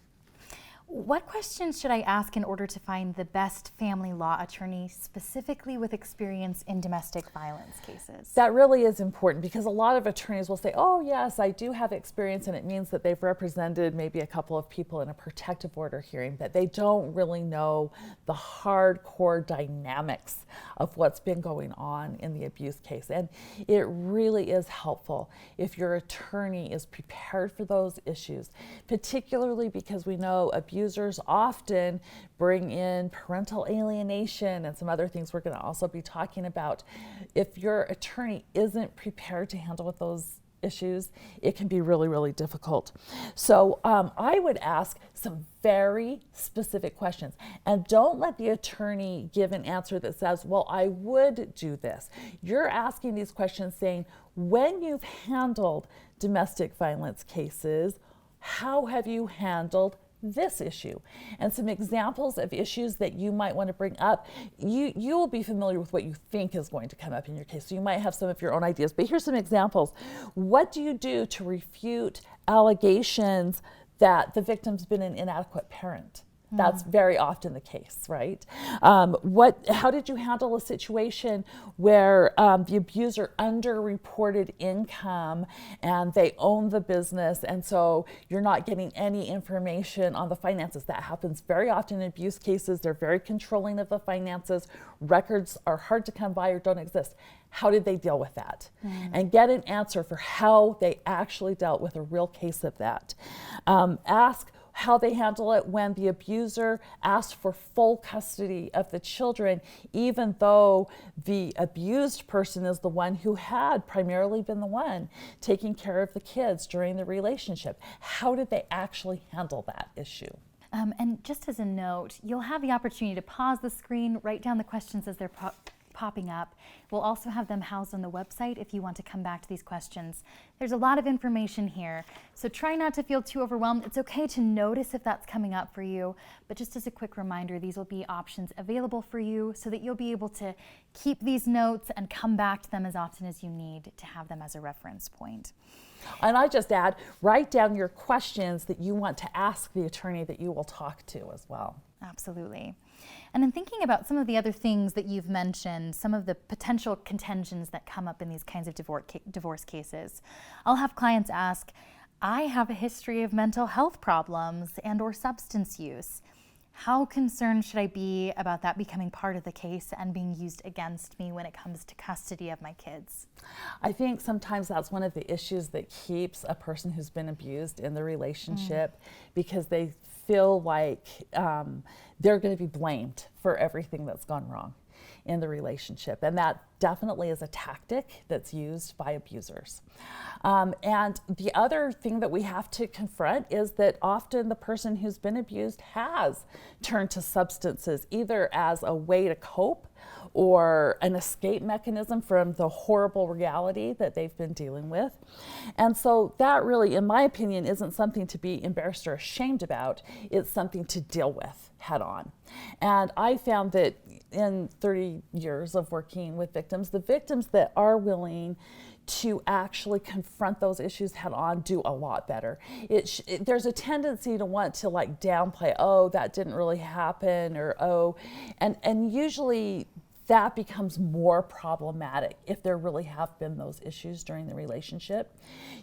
What questions should I ask in order to find the best family law attorney, specifically with experience in domestic violence cases? That really is important because a lot of attorneys will say, oh yes, I do have experience, and it means that they've represented maybe a couple of people in a protective order hearing, but they don't really know the hardcore dynamics of what's been going on in the abuse case. And it really is helpful if your attorney is prepared for those issues, particularly because we know abusers often bring in parental alienation and some other things we're going to also be talking about. If your attorney isn't prepared to handle with those issues, it can be really, really difficult. So I would ask some very specific questions, and don't let the attorney give an answer that says, well, I would do this. You're asking these questions saying, when you've handled domestic violence cases, how have you handled this issue? And some examples of issues that you might want to bring up. You will be familiar with what you think is going to come up in your case, so you might have some of your own ideas, but here's some examples. What do you do to refute allegations that the victim's been an inadequate parent? That's very often the case, right? How did you handle a situation where the abuser underreported income and they own the business, and so you're not getting any information on the finances? That happens very often in abuse cases. They're very controlling of the finances. Records are hard to come by or don't exist. How did they deal with that? And get an answer for how they actually dealt with a real case of that. Ask how they handle it when the abuser asked for full custody of the children, even though the abused person is the one who had primarily been the one taking care of the kids during the relationship. How did they actually handle that issue? And just as a note, you'll have the opportunity to pause the screen, write down the questions as they're popping up. We'll also have them housed on the website if you want to come back to these questions. There's a lot of information here, so try not to feel too overwhelmed. It's okay to notice if that's coming up for you, but just as a quick reminder, these will be options available for you so that you'll be able to keep these notes and come back to them as often as you need to have them as a reference point. And I just add, write down your questions that you want to ask the attorney that you will talk to as well. Absolutely. And in thinking about some of the other things that you've mentioned, some of the potential contentions that come up in these kinds of divorce cases, I'll have clients ask, I have a history of mental health problems and or substance use. How concerned should I be about that becoming part of the case and being used against me when it comes to custody of my kids? I think sometimes that's one of the issues that keeps a person who's been abused in the relationship because they feel like they're going to be blamed for everything that's gone wrong in the relationship. And that definitely is a tactic that's used by abusers. And the other thing that we have to confront is that often the person who's been abused has turned to substances either as a way to cope or an escape mechanism from the horrible reality that they've been dealing with. And so that really, in my opinion, isn't something to be embarrassed or ashamed about. It's something to deal with head on. And I found that in 30 years of working with victims, the victims that are willing to actually confront those issues head on do a lot better. There's a tendency to want to like downplay, oh, that didn't really happen, or oh, and usually that becomes more problematic if there really have been those issues during the relationship.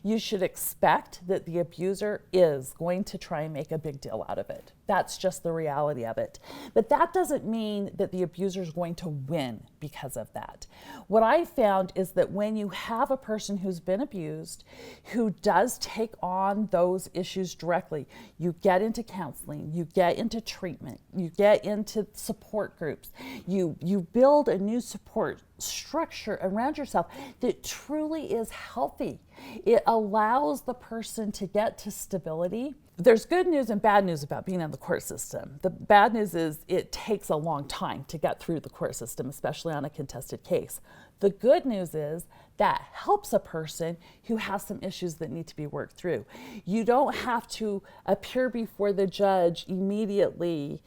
You should expect that the abuser is going to try and make a big deal out of it. That's just the reality of it. But that doesn't mean that the abuser is going to win because of that. What I found is that when you have a person who's been abused, who does take on those issues directly, you get into counseling, you get into treatment, you get into support groups, you build a new support structure around yourself that truly is healthy. It allows the person to get to stability. There's good news and bad news about being in the court system. The bad news is it takes a long time to get through the court system, especially on a contested case. The good news is that helps a person who has some issues that need to be worked through. You don't have to appear before the judge immediately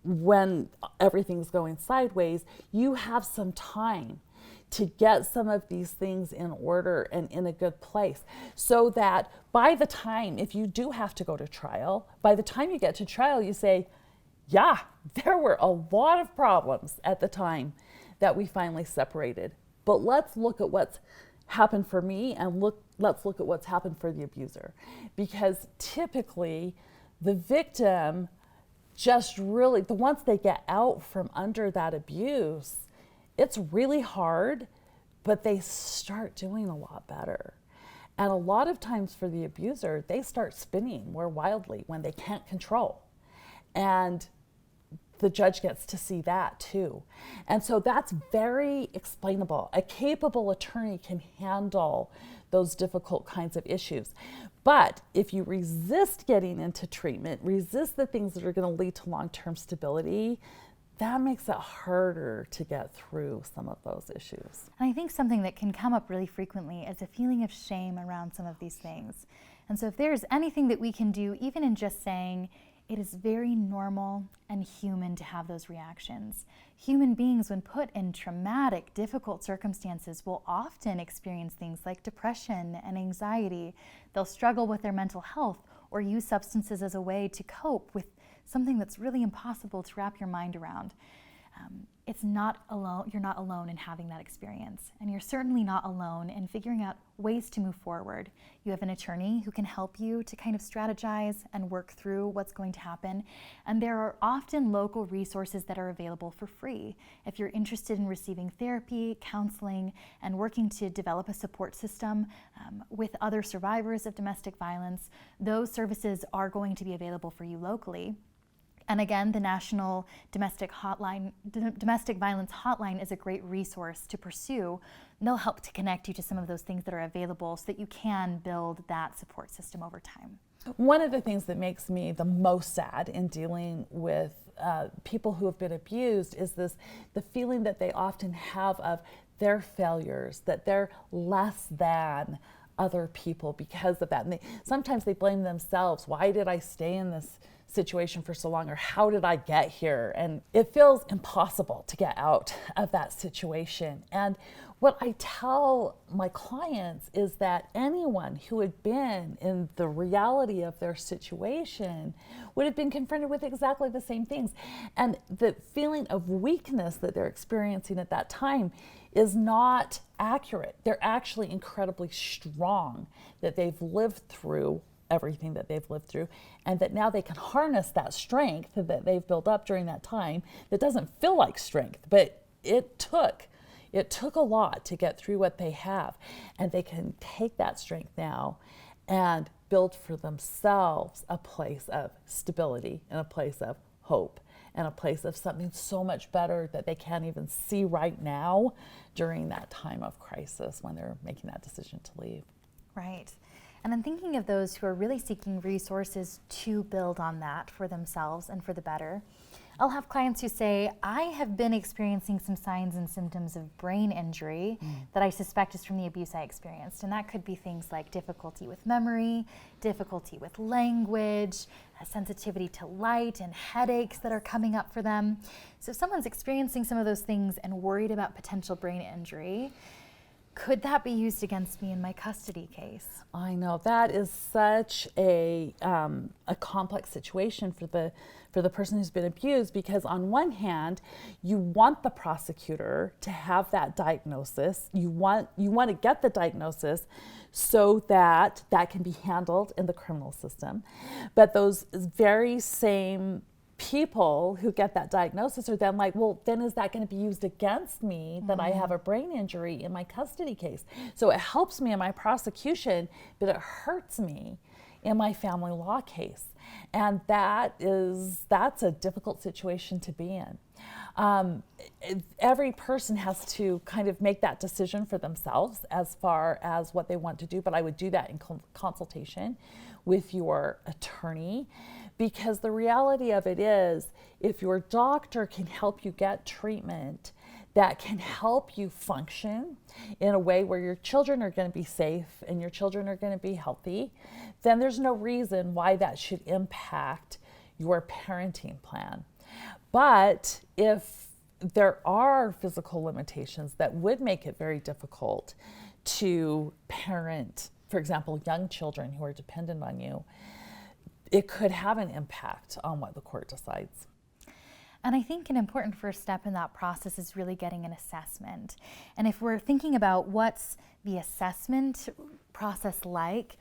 when everything's going sideways. You have some time to get some of these things in order and in a good place, so that by the time, if you do have to go to trial, by the time you get to trial, you say, yeah, there were a lot of problems at the time that we finally separated. But let's look at what's happened for me, and let's look at what's happened for the abuser. Because typically the victim just really, once they get out from under that abuse, it's really hard, but they start doing a lot better. And a lot of times for the abuser, they start spinning more wildly when they can't control. And the judge gets to see that too. And so that's very explainable. A capable attorney can handle those difficult kinds of issues. But if you resist getting into treatment, resist the things that are going to lead to long-term stability, that makes it harder to get through some of those issues. And I think something that can come up really frequently is a feeling of shame around some of these things. And so if there's anything that we can do, even in just saying, it is very normal and human to have those reactions. Human beings, when put in traumatic, difficult circumstances, will often experience things like depression and anxiety. They'll struggle with their mental health or use substances as a way to cope with something that's really impossible to wrap your mind around. It's not alone. You're not alone in having that experience, and you're certainly not alone in figuring out ways to move forward. You have an attorney who can help you to kind of strategize and work through what's going to happen, and there are often local resources that are available for free. If you're interested in receiving therapy, counseling, and working to develop a support system with other survivors of domestic violence, those services are going to be available for you locally. And again, the National Domestic Violence Hotline is a great resource to pursue. They'll help to connect you to some of those things that are available so that you can build that support system over time. One of the things that makes me the most sad in dealing with people who have been abused is the feeling that they often have of their failures, that they're less than other people because of that. And sometimes they blame themselves. Why did I stay in this situation for so long, or how did I get here? And it feels impossible to get out of that situation. And what I tell my clients is that anyone who had been in the reality of their situation would have been confronted with exactly the same things. And the feeling of weakness that they're experiencing at that time is not accurate. They're actually incredibly strong, that they've lived through everything that they've lived through, and that now they can harness that strength that they've built up during that time that doesn't feel like strength, but it took a lot to get through what they have, and they can take that strength now and build for themselves a place of stability and a place of hope and a place of something so much better that they can't even see right now during that time of crisis when they're making that decision to leave. Right. And then thinking of those who are really seeking resources to build on that for themselves and for the better, I'll have clients who say, I have been experiencing some signs and symptoms of brain injury that I suspect is from the abuse I experienced. And that could be things like difficulty with memory, difficulty with language, sensitivity to light, and headaches that are coming up for them. So if someone's experiencing some of those things and worried about potential brain injury, Could that be used against me in my custody case? I know that is such a complex situation for the person who's been abused, because on one hand, you want the prosecutor to have that diagnosis. You want to get the diagnosis so that that can be handled in the criminal system. But those very same people who get that diagnosis are then like, well, then is that going to be used against me that I have a brain injury in my custody case? So it helps me in my prosecution, but it hurts me in my family law case. And that's a difficult situation to be in. Every person has to kind of make that decision for themselves as far as what they want to do, but I would do that in consultation with your attorney, because the reality of it is, if your doctor can help you get treatment that can help you function in a way where your children are going to be safe and your children are going to be healthy, then there's no reason why that should impact your parenting plan. But if there are physical limitations that would make it very difficult to parent, for example, young children who are dependent on you, it could have an impact on what the court decides. And I think an important first step in that process is really getting an assessment. And if we're thinking about what's the assessment process like,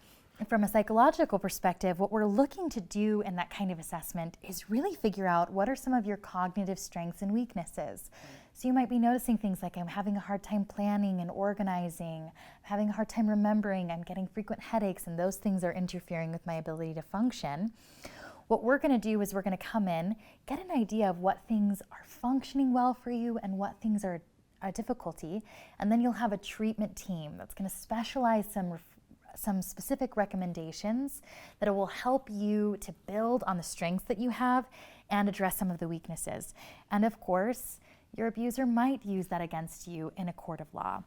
from a psychological perspective, what we're looking to do in that kind of assessment is really figure out what are some of your cognitive strengths and weaknesses. So you might be noticing things like, I'm having a hard time planning and organizing, I'm having a hard time remembering, I'm getting frequent headaches, and those things are interfering with my ability to function. What we're going to do is we're going to come in, get an idea of what things are functioning well for you and what things are a difficulty, and then you'll have a treatment team that's going to specialize some specific recommendations that will help you to build on the strengths that you have and address some of the weaknesses. And of course, your abuser might use that against you in a court of law,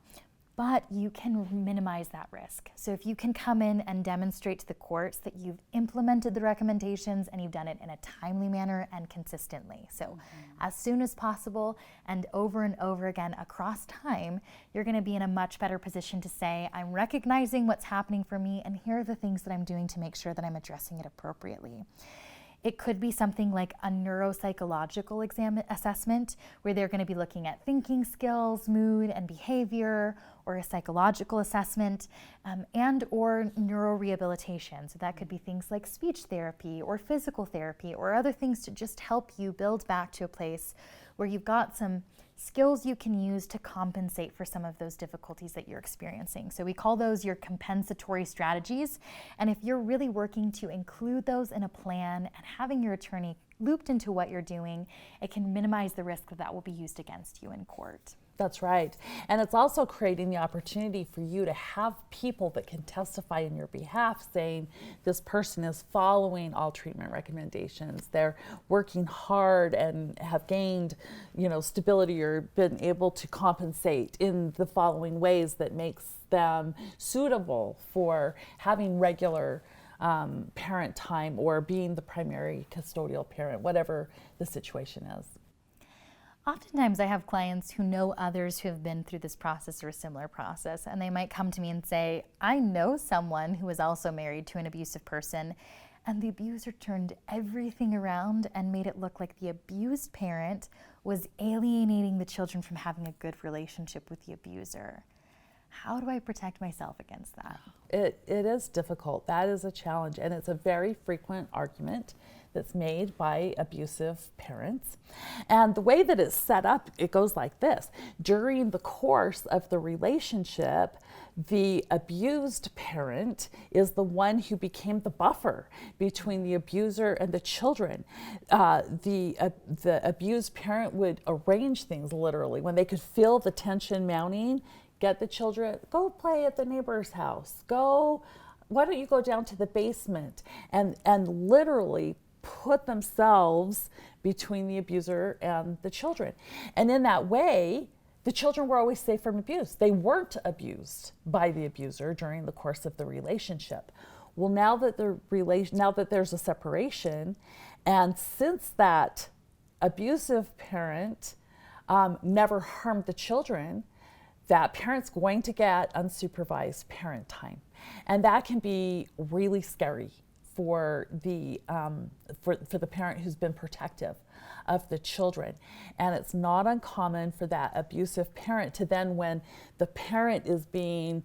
but you can minimize that risk. So if you can come in and demonstrate to the courts that you've implemented the recommendations and you've done it in a timely manner and consistently. So as soon as possible and over again across time, you're going to be in a much better position to say, I'm recognizing what's happening for me, and here are the things that I'm doing to make sure that I'm addressing it appropriately. It could be something like a neuropsychological assessment, where they're going to be looking at thinking skills, mood, and behavior, or a psychological assessment, and or neurorehabilitation. So that could be things like speech therapy or physical therapy or other things to just help you build back to a place where you've got some skills you can use to compensate for some of those difficulties that you're experiencing. So we call those your compensatory strategies. And if you're really working to include those in a plan and having your attorney looped into what you're doing, it can minimize the risk that will be used against you in court. That's right. And it's also creating the opportunity for you to have people that can testify in your behalf, saying this person is following all treatment recommendations. They're working hard and have gained, stability or been able to compensate in the following ways that makes them suitable for having regular parent time or being the primary custodial parent, whatever the situation is. Oftentimes I have clients who know others who have been through this process or a similar process, and they might come to me and say, I know someone who was also married to an abusive person, and the abuser turned everything around and made it look like the abused parent was alienating the children from having a good relationship with the abuser. How do I protect myself against that? It is difficult. That is a challenge, and it's a very frequent argument that's made by abusive parents. And the way that it's set up, it goes like this. During the course of the relationship, the abused parent is the one who became the buffer between the abuser and the children. The abused parent would arrange things literally when they could feel the tension mounting. Get the children, go play at the neighbor's house. Why don't you go down to the basement? And literally put themselves between the abuser and the children. And in that way, the children were always safe from abuse. They weren't abused by the abuser during the course of the relationship. Well, now that there's a separation, and since that abusive parent never harmed the children, that parent's going to get unsupervised parent time. And that can be really scary for the parent who's been protective of the children. And it's not uncommon for that abusive parent to then, when the parent is being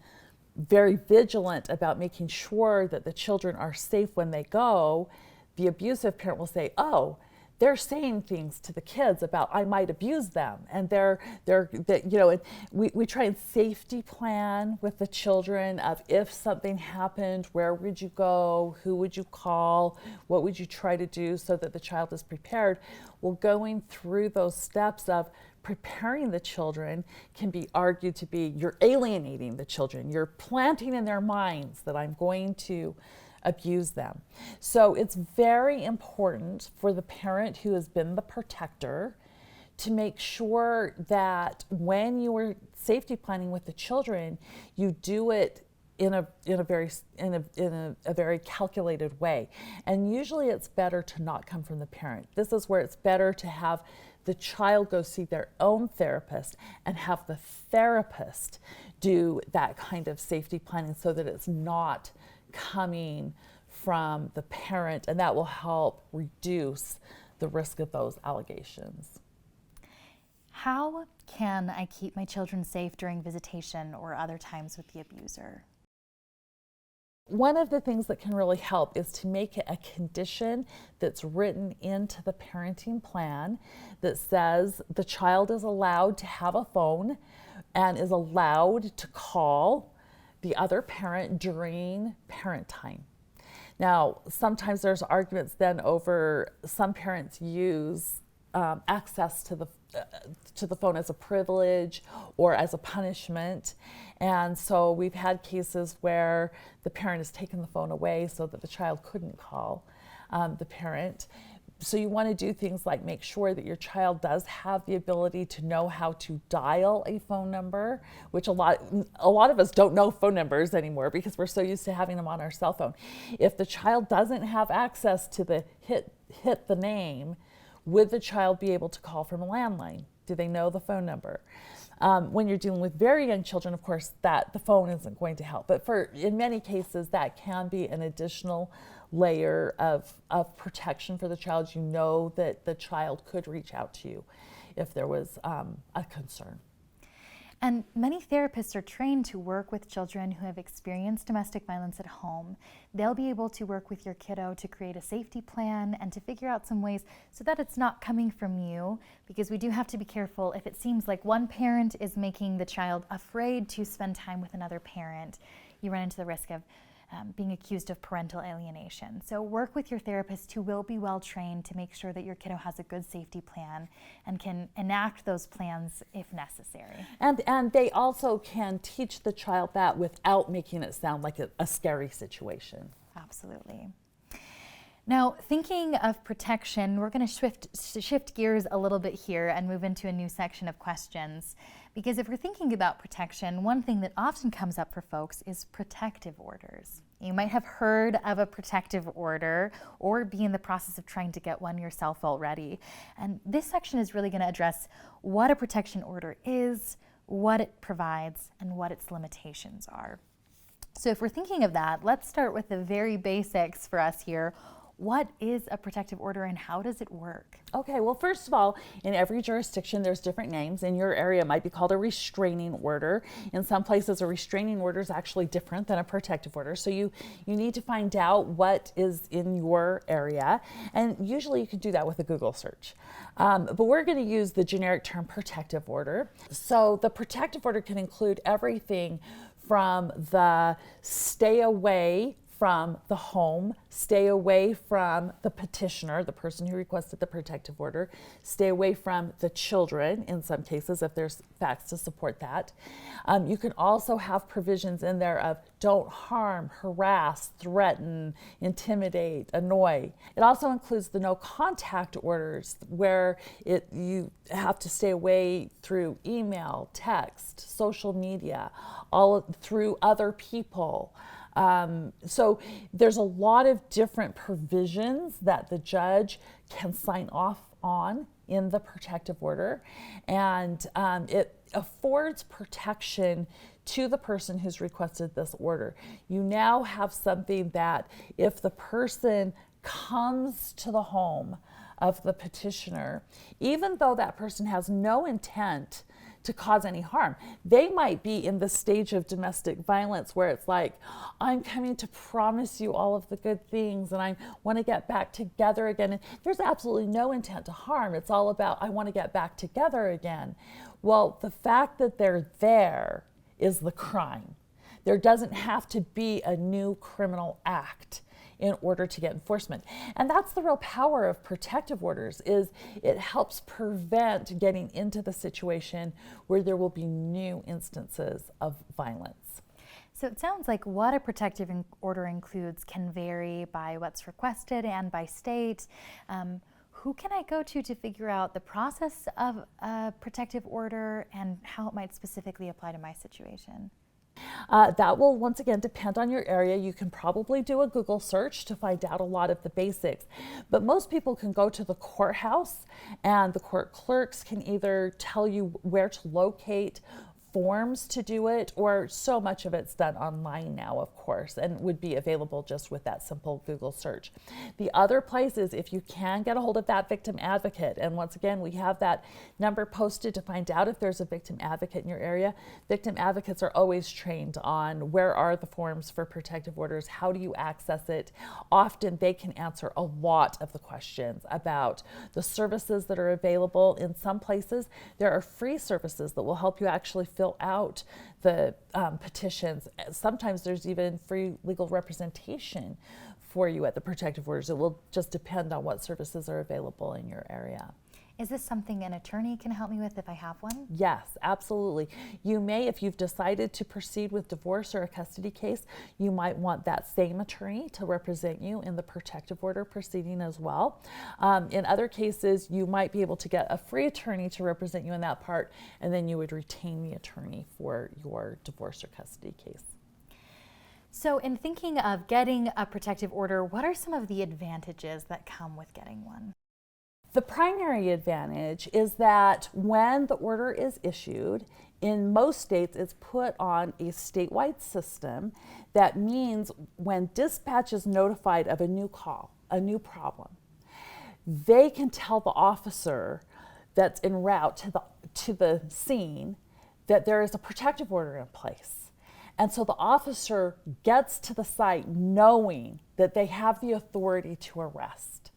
very vigilant about making sure that the children are safe when they go, the abusive parent will say, oh, they're saying things to the kids about I might abuse them, and we try and safety plan with the children of if something happened, where would you go, who would you call, what would you try to do so that the child is prepared. Well, going through those steps of preparing the children can be argued to be you're alienating the children, you're planting in their minds that I'm going to abuse them. So it's very important for the parent who has been the protector to make sure that when you are safety planning with the children, you do it in a very calculated way. And usually it's better to not come from the parent. This is where it's better to have the child go see their own therapist and have the therapist do that kind of safety planning so that it's not coming from the parent, and that will help reduce the risk of those allegations. How can I keep my children safe during visitation or other times with the abuser? One of the things that can really help is to make it a condition that's written into the parenting plan that says the child is allowed to have a phone and is allowed to call the other parent during parent time. Now, sometimes there's arguments then over some parents use access to the phone as a privilege or as a punishment. And so we've had cases where the parent has taken the phone away so that the child couldn't call the parent. So you want to do things like make sure that your child does have the ability to know how to dial a phone number, which a lot of us don't know phone numbers anymore because we're so used to having them on our cell phone. If the child doesn't have access to the hit the name, would the child be able to call from a landline? Do they know the phone number? When you're dealing with very young children, of course, that the phone isn't going to help. But in many cases, that can be an additional layer of protection for the child. You know that the child could reach out to you if there was a concern. And many therapists are trained to work with children who have experienced domestic violence at home. They'll be able to work with your kiddo to create a safety plan and to figure out some ways so that it's not coming from you, because we do have to be careful if it seems like one parent is making the child afraid to spend time with another parent. You run into the risk of being accused of parental alienation. So work with your therapist who will be well trained to make sure that your kiddo has a good safety plan and can enact those plans if necessary. And they also can teach the child that without making it sound like a scary situation. Absolutely. Now, thinking of protection, we're going to shift gears a little bit here and move into a new section of questions. Because if we're thinking about protection, one thing that often comes up for folks is protective orders. You might have heard of a protective order or be in the process of trying to get one yourself already. And this section is really going to address what a protection order is, what it provides, and what its limitations are. So if we're thinking of that, let's start with the very basics for us here. What is a protective order and how does it work? Okay, well, first of all, in every jurisdiction, there's different names. In your area, it might be called a restraining order. In some places, a restraining order is actually different than a protective order. So you need to find out what is in your area. And usually you can do that with a Google search. But we're going to use the generic term protective order. So the protective order can include everything from the stay away from the home, stay away from the petitioner, the person who requested the protective order, stay away from the children in some cases if there's facts to support that. You can also have provisions in there of don't harm, harass, threaten, intimidate, annoy. It also includes the no contact orders where you have to stay away through email, text, social media, through other people. So there's a lot of different provisions that the judge can sign off on in the protective order, and affords protection to the person who's requested this order. You now have something that if the person comes to the home of the petitioner, even though that person has no intent to cause any harm, they might be in the stage of domestic violence where it's like, I'm coming to promise you all of the good things and I want to get back together again. And there's absolutely no intent to harm. It's all about, I want to get back together again. Well, the fact that they're there is the crime. There doesn't have to be a new criminal act in order to get enforcement. And that's the real power of protective orders, is it helps prevent getting into the situation where there will be new instances of violence. So it sounds like what a protective order includes can vary by what's requested and by state. Who can I go to figure out the process of a protective order and how it might specifically apply to my situation? That will once again depend on your area. You can probably do a Google search to find out a lot of the basics, but most people can go to the courthouse and the court clerks can either tell you where to locate forms to do it, or so much of it's done online now, of course, and would be available just with that simple Google search. The other place is if you can get a hold of that victim advocate, and once again, we have that number posted to find out if there's a victim advocate in your area. Victim advocates are always trained on where are the forms for protective orders, how do you access it. Often they can answer a lot of the questions about the services that are available. In some places, there are free services that will help you actually fill out the petitions. Sometimes there's even free legal representation for you at the protective orders. It will just depend on what services are available in your area. Is this something an attorney can help me with if I have one? Yes, absolutely. You may, if you've decided to proceed with divorce or a custody case, you might want that same attorney to represent you in the protective order proceeding as well. In other cases, you might be able to get a free attorney to represent you in that part, and then you would retain the attorney for your divorce or custody case. So in thinking of getting a protective order, what are some of the advantages that come with getting one? The primary advantage is that when the order is issued, in most states it's put on a statewide system. That means when dispatch is notified of a new call, a new problem, they can tell the officer that's en route to the scene that there is a protective order in place. And so the officer gets to the site knowing that they have the authority to arrest.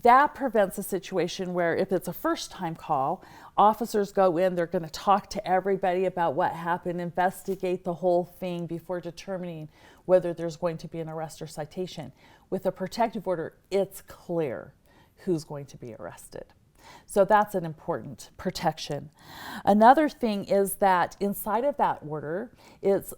That prevents a situation where if it's a first-time call, officers go in, they're going to talk to everybody about what happened, investigate the whole thing before determining whether there's going to be an arrest or citation. With a protective order, it's clear who's going to be arrested. So that's an important protection. Another thing is that inside of that order, it's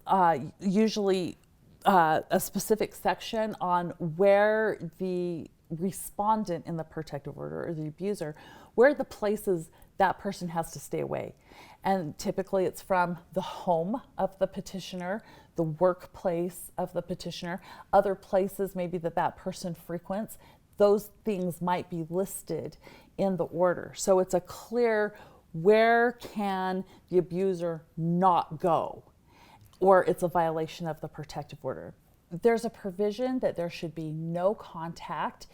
usually a specific section on where the respondent in the protective order, or the abuser, where the places that person has to stay away. And typically it's from the home of the petitioner, the workplace of the petitioner, other places maybe that person frequents. Those things might be listed in the order. So it's a clear, where can the abuser not go, or it's a violation of the protective order. There's a provision that there should be no contact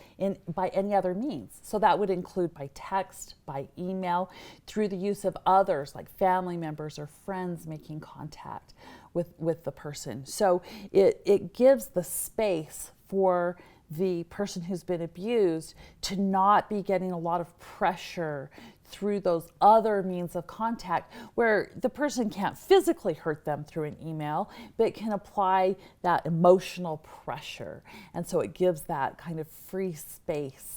by any other means. So that would include by text, by email, through the use of others like family members or friends making contact with the person. So it gives the space for the person who's been abused to not be getting a lot of pressure through those other means of contact, where the person can't physically hurt them through an email, but can apply that emotional pressure. And so it gives that kind of free space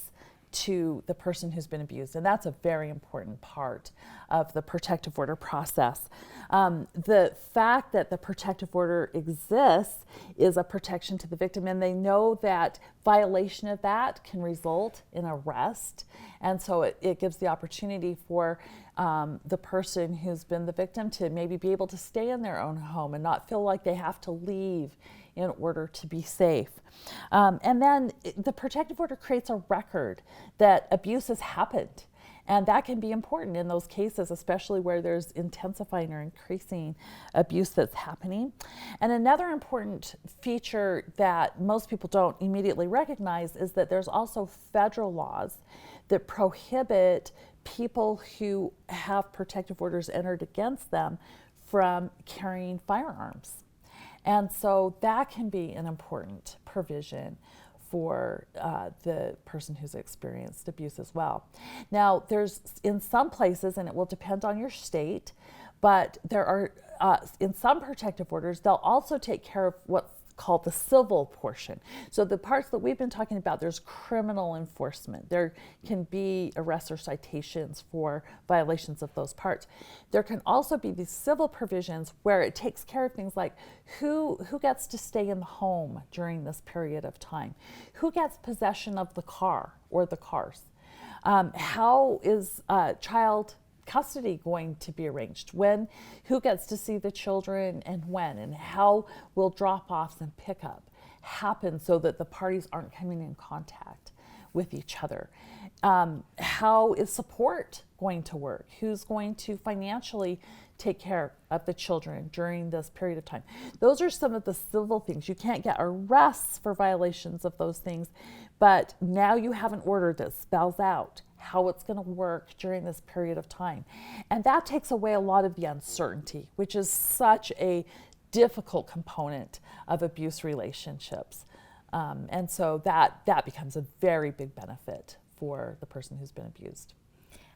to the person who's been abused. And that's a very important part of the protective order process. The fact that the protective order exists is a protection to the victim, and they know that violation of that can result in arrest. And so it gives the opportunity for the person who's been the victim to maybe be able to stay in their own home and not feel like they have to leave in order to be safe. And then the protective order creates a record that abuse has happened. And that can be important in those cases, especially where there's intensifying or increasing abuse that's happening. And another important feature that most people don't immediately recognize is that there's also federal laws that prohibit people who have protective orders entered against them from carrying firearms. And so that can be an important provision for the person who's experienced abuse as well. Now, there's in some places, and it will depend on your state, but there are, in some protective orders, they'll also take care of what's called the civil portion. So the parts that we've been talking about, there's criminal enforcement. There can be arrests or citations for violations of those parts. There can also be these civil provisions where it takes care of things like who gets to stay in the home during this period of time, who gets possession of the car or the cars, how is child custody going to be arranged, when, who gets to see the children and when, and how will drop-offs and pickup happen so that the parties aren't coming in contact with each other. How is support going to work? Who's going to financially take care of the children during this period of time? Those are some of the civil things. You can't get arrests for violations of those things, but now you have an order that spells out how it's going to work during this period of time. And that takes away a lot of the uncertainty, which is such a difficult component of abuse relationships. And so that becomes a very big benefit for the person who's been abused.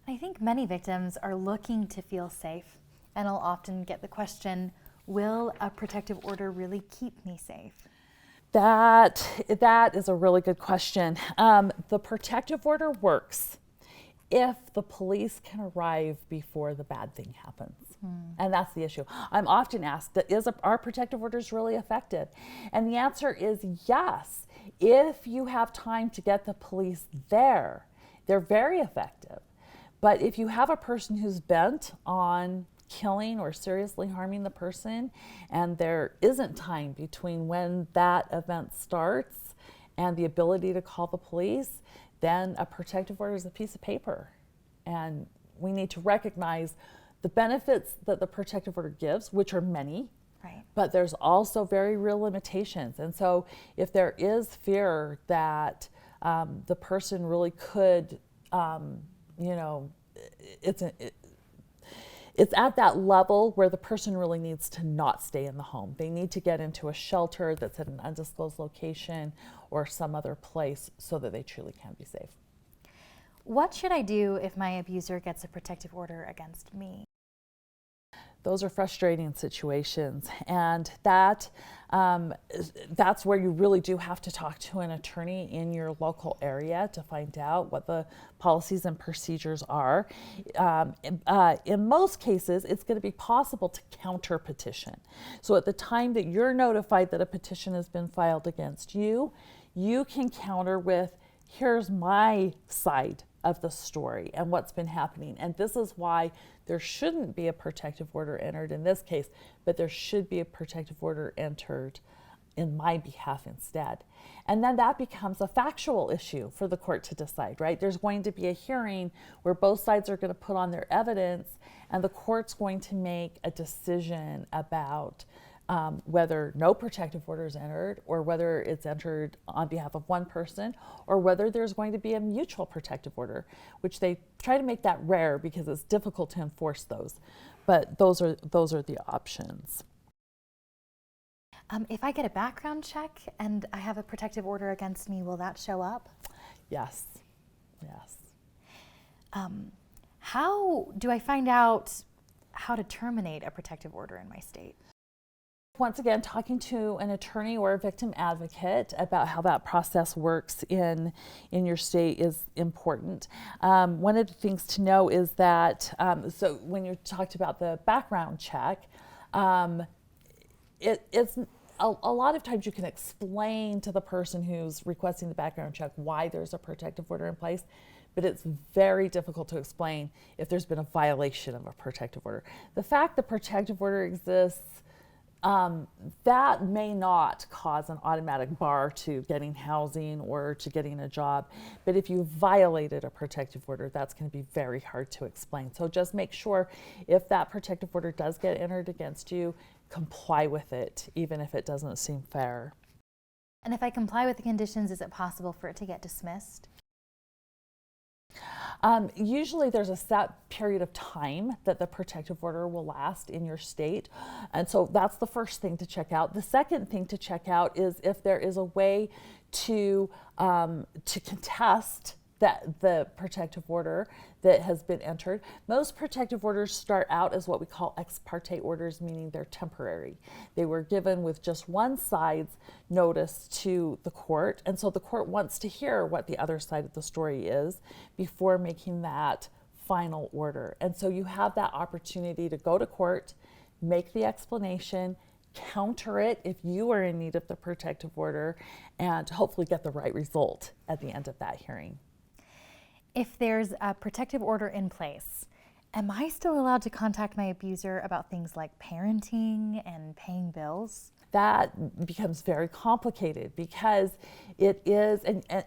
I think many victims are looking to feel safe, and I'll often get the question, will a protective order really keep me safe? That is a really good question. The protective order works if the police can arrive before the bad thing happens. And that's the issue. I'm often asked, are protective orders really effective? And the answer is yes. If you have time to get the police there, they're very effective. But if you have a person who's bent on killing or seriously harming the person, and there isn't time between when that event starts and the ability to call the police, then a protective order is a piece of paper. And we need to recognize the benefits that the protective order gives, which are many, right, but there's also very real limitations. And so if there is fear that the person really could, it's at that level where the person really needs to not stay in the home. They need to get into a shelter that's at an undisclosed location or some other place so that they truly can be safe. What should I do if my abuser gets a protective order against me? Those are frustrating situations, and that's where you really do have to talk to an attorney in your local area to find out what the policies and procedures are. In most cases, it's going to be possible to counter petition. So at the time that you're notified that a petition has been filed against you, you can counter with, here's my side of the story and what's been happening. And this is why there shouldn't be a protective order entered in this case, but there should be a protective order entered in my behalf instead. And then that becomes a factual issue for the court to decide, right? There's going to be a hearing where both sides are going to put on their evidence, and the court's going to make a decision about whether no protective order is entered, or whether it's entered on behalf of one person, or whether there's going to be a mutual protective order, which they try to make that rare because it's difficult to enforce those. But those are the options. If I get a background check and I have a protective order against me, will that show up? Yes, yes. How do I find out how to terminate a protective order in my state? Once again, talking to an attorney or a victim advocate about how that process works in your state is important. One of the things to know is that, so when you talked about the background check, it's a lot of times you can explain to the person who's requesting the background check why there's a protective order in place, but it's very difficult to explain if there's been a violation of a protective order. The fact the protective order exists that may not cause an automatic bar to getting housing or to getting a job. But if you violated a protective order, that's going to be very hard to explain. So just make sure if that protective order does get entered against you, comply with it, even if it doesn't seem fair. And if I comply with the conditions, is it possible for it to get dismissed? Usually there's a set period of time that the protective order will last in your state. And so that's the first thing to check out. The second thing to check out is if there is a way to contest the protective order that has been entered. Most protective orders start out as what we call ex parte orders, meaning they're temporary. They were given with just one side's notice to the court, and so the court wants to hear what the other side of the story is before making that final order. And so you have that opportunity to go to court, make the explanation, counter it if you are in need of the protective order, and hopefully get the right result at the end of that hearing. If there's a protective order in place, am I still allowed to contact my abuser about things like parenting and paying bills? That becomes very complicated because it is,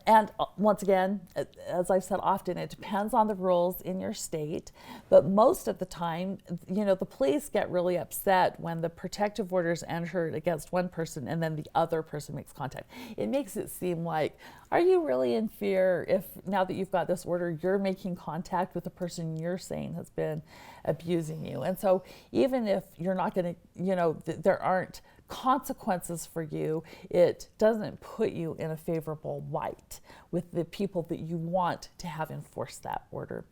and once again, as I've said often, it depends on the rules in your state, but most of the time, the police get really upset when the protective order is entered against one person and then the other person makes contact. It makes it seem like, are you really in fear if now that you've got this order, you're making contact with the person you're saying has been abusing you? And so even if you're not going to, there aren't consequences for you, it doesn't put you in a favorable light with the people that you want to have enforce that order.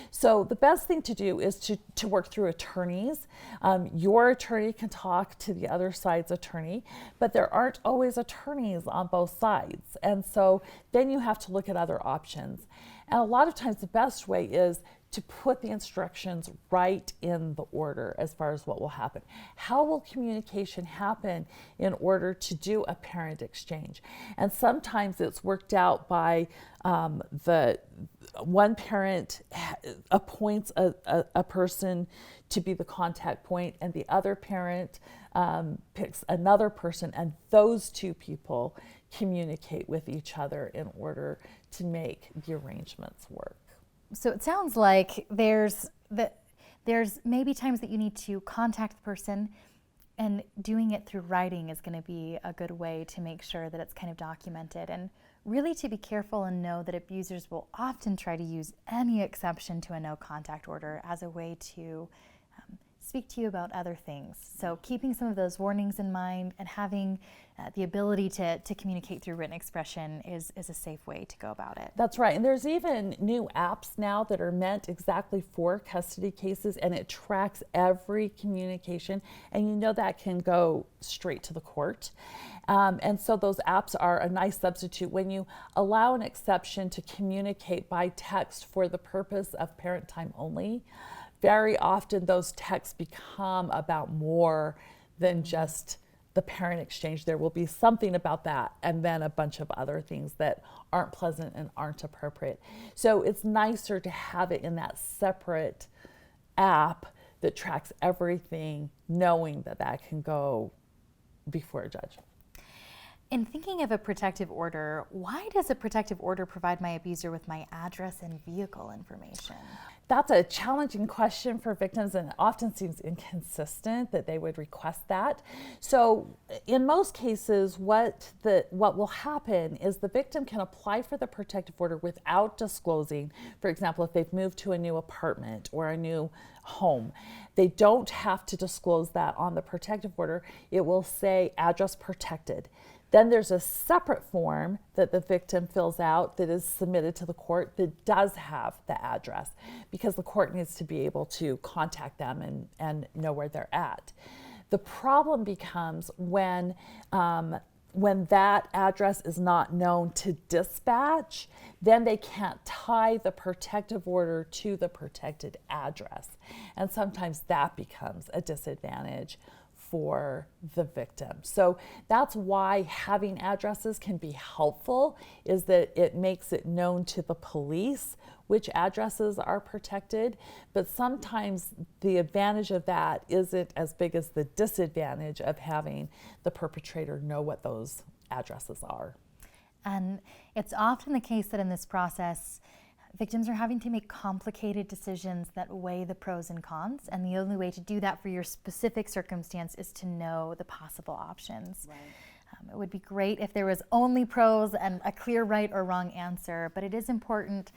So the best thing to do is to work through attorneys. Your attorney can talk to the other side's attorney, but there aren't always attorneys on both sides. And so then you have to look at other options. And a lot of times the best way is to put the instructions right in the order as far as what will happen. How will communication happen in order to do a parent exchange? And sometimes it's worked out by the one parent appoints a person to be the contact point, and the other parent picks another person, and those two people communicate with each other in order to make the arrangements work. So it sounds like there's maybe times that you need to contact the person, and doing it through writing is going to be a good way to make sure that it's kind of documented, and really to be careful and know that abusers will often try to use any exception to a no contact order as a way to speak to you about other things. So keeping some of those warnings in mind and having the ability to communicate through written expression is a safe way to go about it. That's right. And there's even new apps now that are meant exactly for custody cases, and it tracks every communication, and that can go straight to the court. And so those apps are a nice substitute when you allow an exception to communicate by text for the purpose of parent time only. Very often those texts become about more than just the parent exchange. There will be something about that and then a bunch of other things that aren't pleasant and aren't appropriate. So it's nicer to have it in that separate app that tracks everything, knowing that that can go before a judge. In thinking of a protective order, why does a protective order provide my abuser with my address and vehicle information? That's a challenging question for victims, and it often seems inconsistent that they would request that. So in most cases, what will happen is the victim can apply for the protective order without disclosing, for example, if they've moved to a new apartment or a new home. They don't have to disclose that on the protective order. It will say address protected. Then there's a separate form that the victim fills out that is submitted to the court that does have the address, because the court needs to be able to contact them and know where they're at. The problem becomes when that address is not known to dispatch, then they can't tie the protective order to the protected address. And sometimes that becomes a disadvantage for the victim. So that's why having addresses can be helpful, is that it makes it known to the police which addresses are protected, but sometimes the advantage of that isn't as big as the disadvantage of having the perpetrator know what those addresses are. And it's often the case that in this process, victims are having to make complicated decisions that weigh the pros and cons, and the only way to do that for your specific circumstance is to know the possible options. Right. It would be great if there was only pros and a clear right or wrong answer, but it is important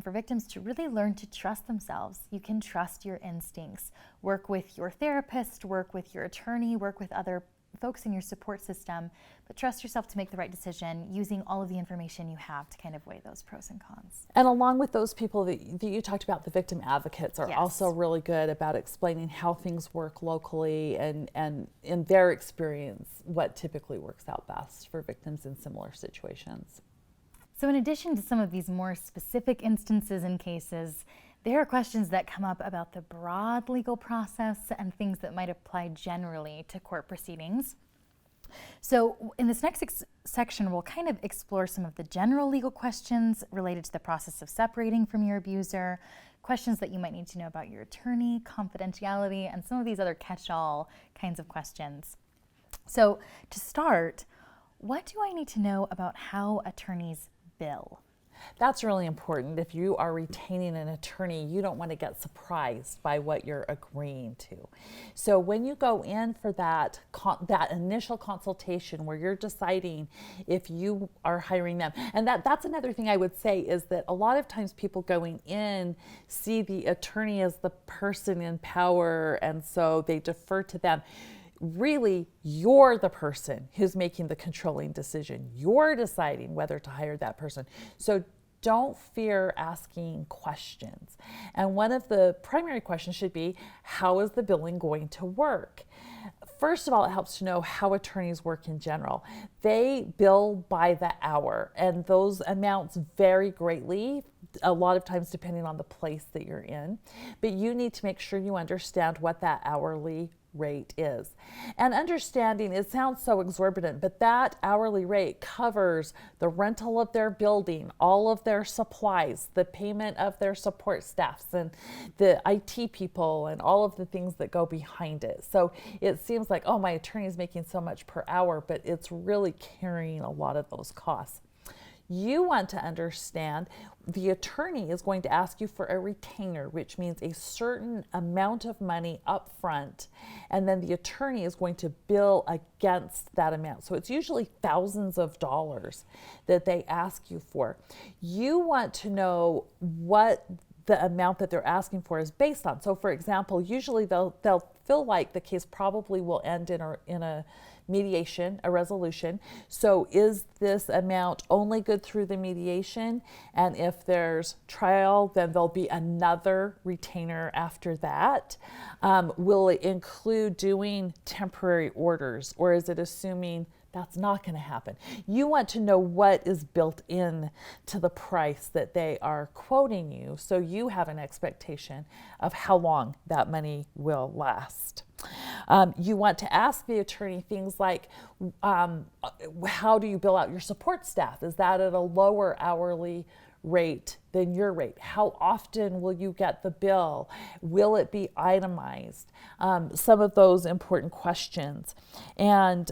for victims to really learn to trust themselves. You can trust your instincts. Work with your therapist, work with your attorney, work with other folks in your support system, but trust yourself to make the right decision using all of the information you have to kind of weigh those pros and cons. And along with those people that you talked about, the victim advocates are Yes. also really good about explaining how things work locally and in their experience, what typically works out best for victims in similar situations. So in addition to some of these more specific instances and cases, there are questions that come up about the broad legal process and things that might apply generally to court proceedings. So in this next section, we'll kind of explore some of the general legal questions related to the process of separating from your abuser, questions that you might need to know about your attorney, confidentiality, and some of these other catch-all kinds of questions. So to start, what do I need to know about how attorneys bill? That's really important. If you are retaining an attorney, you don't want to get surprised by what you're agreeing to. So when you go in for that initial consultation where you're deciding if you are hiring them, and that's another thing I would say is that a lot of times people going in see the attorney as the person in power, and so they defer to them. Really, you're the person who's making the controlling decision. You're deciding whether to hire that person. So don't fear asking questions. And one of the primary questions should be, how is the billing going to work? First of all, it helps to know how attorneys work in general. They bill by the hour, and those amounts vary greatly, a lot of times depending on the place that you're in. But you need to make sure you understand what that hourly rate is. And understanding, it sounds so exorbitant, but that hourly rate covers the rental of their building, all of their supplies, the payment of their support staffs and the IT people and all of the things that go behind it. So it seems like, oh, my attorney is making so much per hour, but it's really carrying a lot of those costs. You want to understand the attorney is going to ask you for a retainer, which means a certain amount of money up front, and then the attorney is going to bill against that amount. So it's usually thousands of dollars that they ask you for. You want to know what the amount that they're asking for is based on. So for example, usually they'll feel like the case probably will end in a mediation, a resolution. So is this amount only good through the mediation? And if there's trial, then there'll be another retainer after that. Will it include doing temporary orders, or is it assuming that's not going to happen? You want to know what is built in to the price that they are quoting you, so you have an expectation of how long that money will last. You want to ask the attorney things like, how do you bill out your support staff? Is that at a lower hourly rate than your rate? How often will you get the bill? Will it be itemized? Some of those important questions. And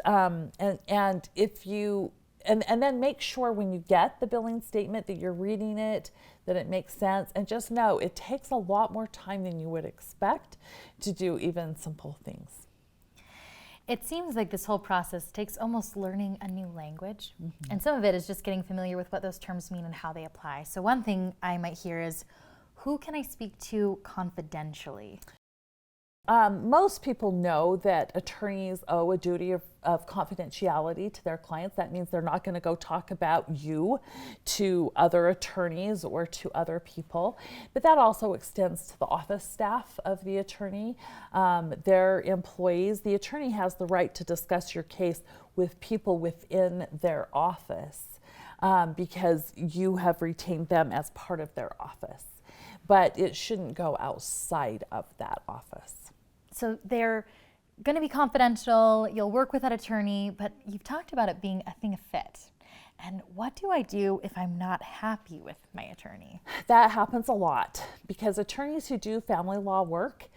if you and then make sure when you get the billing statement that you're reading it, that it makes sense. And just know it takes a lot more time than you would expect to do even simple things. It seems like this whole process takes almost learning a new language. And some of it is just getting familiar with what those terms mean and how they apply. So one thing I might hear is, who can I speak to confidentially? Most people know that attorneys owe a duty of confidentiality to their clients. That means they're not going to go talk about you to other attorneys or to other people. But that also extends to the office staff of the attorney, their employees. The attorney has the right to discuss your case with people within their office because you have retained them as part of their office. But it shouldn't go outside of that office. So they're going to be confidential. You'll work with that attorney, but you've talked about it being a thing of fit. And what do I do if I'm not happy with my attorney? That happens a lot because attorneys who do family law work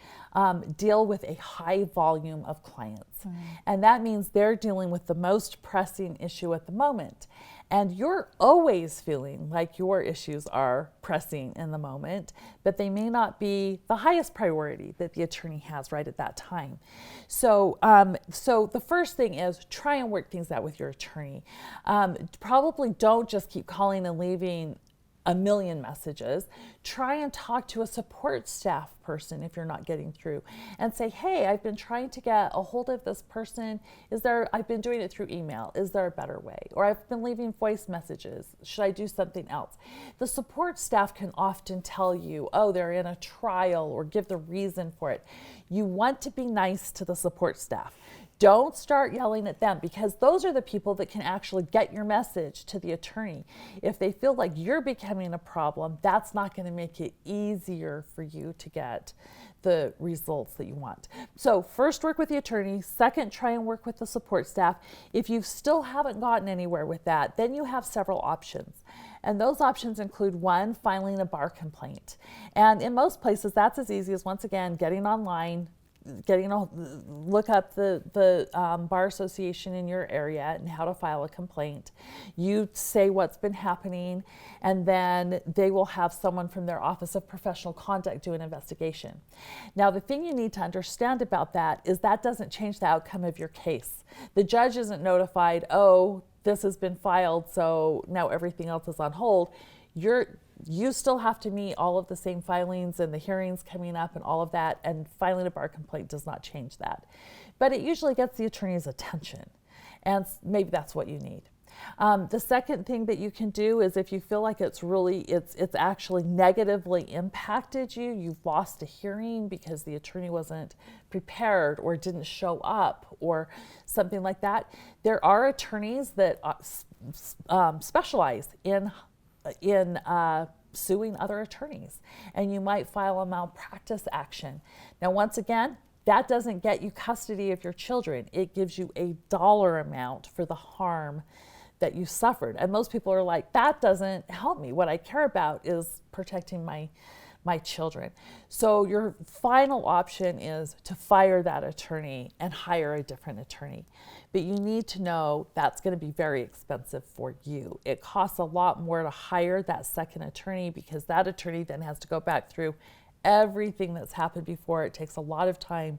deal with a high volume of clients. And that means they're dealing with the most pressing issue at the moment. And you're always feeling like your issues are pressing in the moment, but they may not be the highest priority that the attorney has right at that time. So the first thing is try and work things out with your attorney. Probably don't just keep calling and leaving a million messages. Try and talk to a support staff person if you're not getting through and say, hey, I've been trying to get a hold of this person. I've been doing it through email. Is there a better way? Or I've been leaving voice messages. Should I do something else? The support staff can often tell you, oh, they're in a trial, or give the reason for it. You want to be nice to the support staff. Don't start yelling at them, because those are the people that can actually get your message to the attorney. If they feel like you're becoming a problem, that's not going to make it easier for you to get the results that you want. So first, work with the attorney. Second, try and work with the support staff. If you still haven't gotten anywhere with that, then you have several options. And those options include, one, filing a bar complaint. And in most places, that's as easy as, once again, getting online, look up the bar association in your area and how to file a complaint. You say what's been happening, and then they will have someone from their Office of Professional Conduct do an investigation. Now, the thing you need to understand about that is that doesn't change the outcome of your case. The judge isn't notified, oh, this has been filed, so now everything else is on hold. You still have to meet all of the same filings and the hearings coming up and all of that, and filing a bar complaint does not change that. But it usually gets the attorney's attention, and maybe that's what you need. The second thing that you can do is, if you feel like it's actually negatively impacted you, you've lost a hearing because the attorney wasn't prepared or didn't show up or something like that, there are attorneys that specialize in suing other attorneys, and you might file a malpractice action. Now, once again, that doesn't get you custody of your children. It gives you a dollar amount for the harm that you suffered. And most people are like, that doesn't help me. What I care about is protecting my children. So your final option is to fire that attorney and hire a different attorney. But you need to know that's going to be very expensive for you. It costs a lot more to hire that second attorney, because that attorney then has to go back through everything that's happened before. It takes a lot of time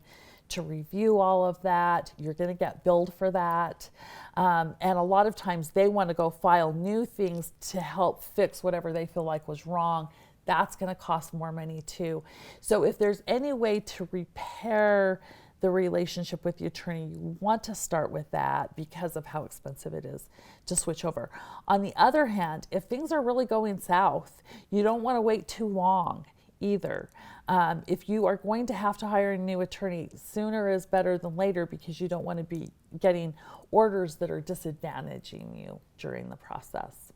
to review all of that. You're going to get billed for that. And a lot of times they want to go file new things to help fix whatever they feel like was wrong. That's going to cost more money too. So if there's any way to repair the relationship with the attorney, you want to start with that, because of how expensive it is to switch over. On the other hand, if things are really going south, you don't want to wait too long either. If you are going to have to hire a new attorney, sooner is better than later, because you don't want to be getting orders that are disadvantaging you during the process.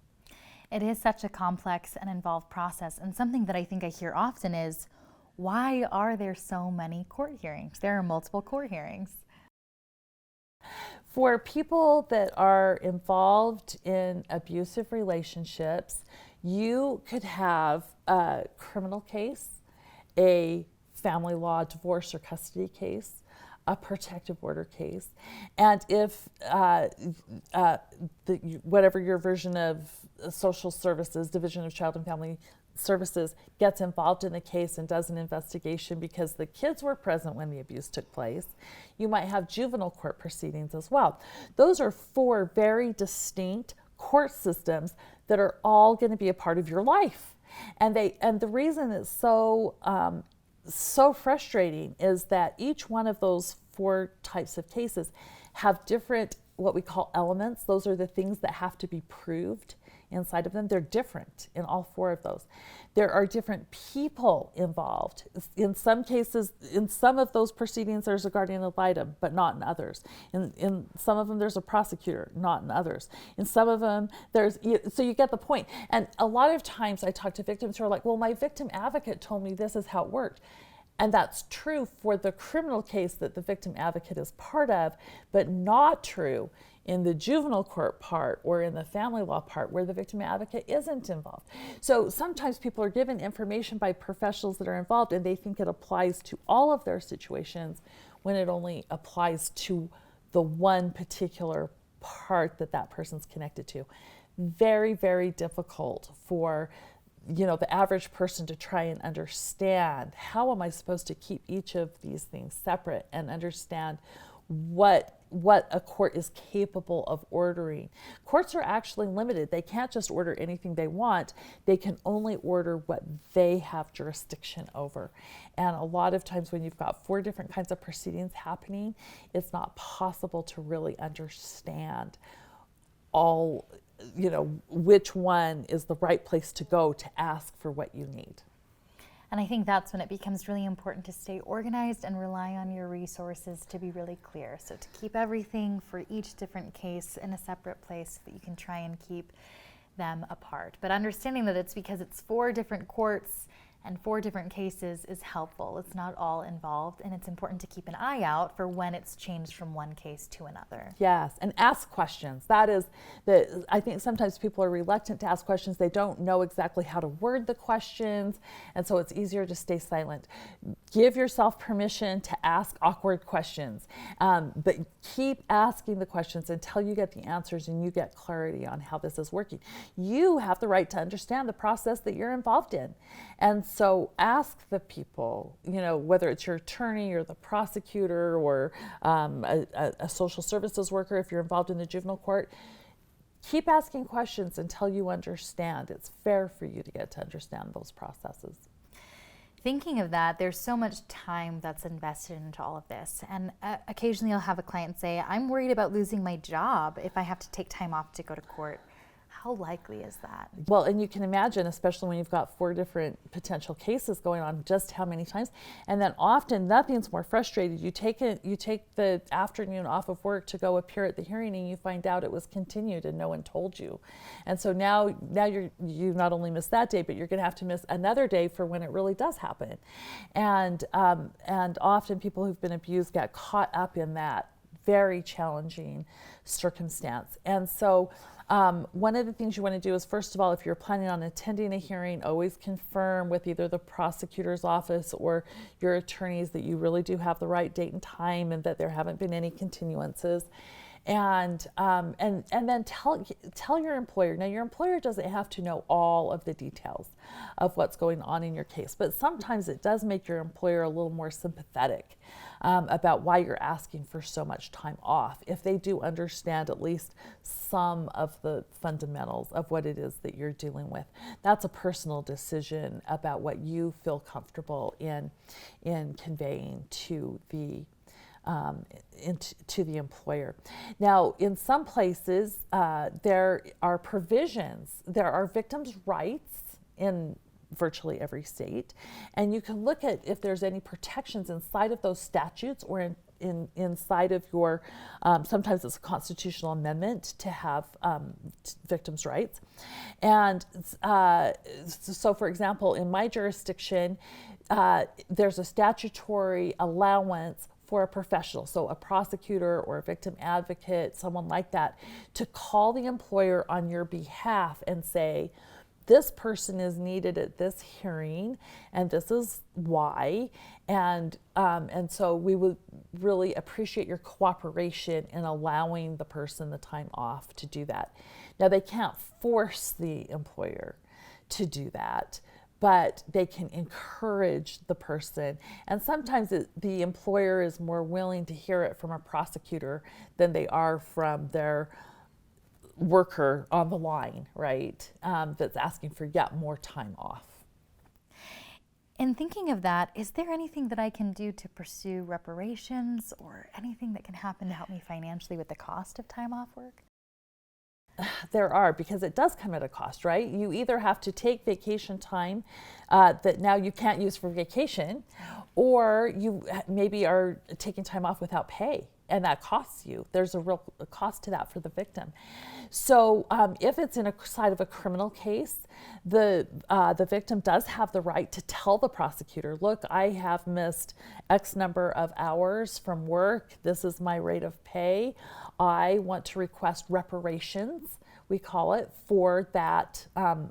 It is such a complex and involved process, and something that I think I hear often is, why are there so many court hearings? There are multiple court hearings. For people that are involved in abusive relationships, you could have a criminal case, a family law divorce or custody case, a protective order case, and if whatever your version of social services, Division of Child and Family Services, gets involved in the case and does an investigation because the kids were present when the abuse took place, you might have juvenile court proceedings as well. Those are 4 very distinct court systems that are all going to be a part of your life. And the reason it's so frustrating is that each one of those 4 types of cases have different, what we call elements. Those are the things that have to be proved inside of them. They're different in all 4 of those. There are different people involved. In some cases, in some of those proceedings, there's a guardian ad litem, but not in others. In some of them, there's a prosecutor, not in others. In some of them, so you get the point. And a lot of times I talk to victims who are like, well, my victim advocate told me this is how it worked. And that's true for the criminal case that the victim advocate is part of, but not true in the juvenile court part or in the family law part where the victim advocate isn't involved. So sometimes people are given information by professionals that are involved and they think it applies to all of their situations when it only applies to the one particular part that that person's connected to. Very, very difficult for the average person to try and understand, how am I supposed to keep each of these things separate and understand what a court is capable of ordering. Courts are actually limited. They can't just order anything they want. They can only order what they have jurisdiction over. And a lot of times when you've got 4 different kinds of proceedings happening, it's not possible to really understand all, which one is the right place to go to ask for what you need. And I think that's when it becomes really important to stay organized and rely on your resources to be really clear. So to keep everything for each different case in a separate place so that you can try and keep them apart. But understanding that it's because it's 4 different courts and 4 different cases is helpful. It's not all involved, and it's important to keep an eye out for when it's changed from one case to another. Yes, and ask questions. I think sometimes people are reluctant to ask questions. They don't know exactly how to word the questions, and so it's easier to stay silent. Give yourself permission to ask awkward questions, but keep asking the questions until you get the answers and you get clarity on how this is working. You have the right to understand the process that you're involved in. And so ask the people, whether it's your attorney or the prosecutor or a social services worker if you're involved in the juvenile court, keep asking questions until you understand. It's fair for you to get to understand those processes. Thinking of that, there's so much time that's invested into all of this. And occasionally I'll have a client say, I'm worried about losing my job if I have to take time off to go to court. How likely is that? Well, and you can imagine, especially when you've got 4 different potential cases going on, just how many times. And then often nothing's more frustrated. You take the afternoon off of work to go appear at the hearing and you find out it was continued and no one told you. And so now you not only miss that day, but you're going to have to miss another day for when it really does happen. And often people who've been abused get caught up in that very challenging circumstance. And so one of the things you want to do is, first of all, if you're planning on attending a hearing, always confirm with either the prosecutor's office or your attorneys that you really do have the right date and time and that there haven't been any continuances. And then tell your employer. Now, your employer doesn't have to know all of the details of what's going on in your case, but sometimes it does make your employer a little more sympathetic about why you're asking for so much time off, if they do understand at least some of the fundamentals of what it is that you're dealing with. That's a personal decision about what you feel comfortable in conveying to the employer. Now, in some places, there are provisions. There are victims' rights in virtually every state, and you can look at if there's any protections inside of those statutes or inside of your, sometimes it's a constitutional amendment to have victims' rights. And so, for example, in my jurisdiction, there's a statutory allowance for a professional, so a prosecutor or a victim advocate, someone like that, to call the employer on your behalf and say, this person is needed at this hearing, and this is why, and so we would really appreciate your cooperation in allowing the person the time off to do that. Now, they can't force the employer to do that, but they can encourage the person. And sometimes the employer is more willing to hear it from a prosecutor than they are from their worker on the line, right? That's asking for yet more time off. In thinking of that, is there anything that I can do to pursue reparations or anything that can happen to help me financially with the cost of time off work? There are, because it does come at a cost, right? You either have to take vacation time that now you can't use for vacation, or you maybe are taking time off without pay. and that costs you. There's a real cost to that for the victim. So if it's in a side of a criminal case, the victim does have the right to tell the prosecutor, look, I have missed X number of hours from work. This is my rate of pay. I want to request reparations, we call it, for that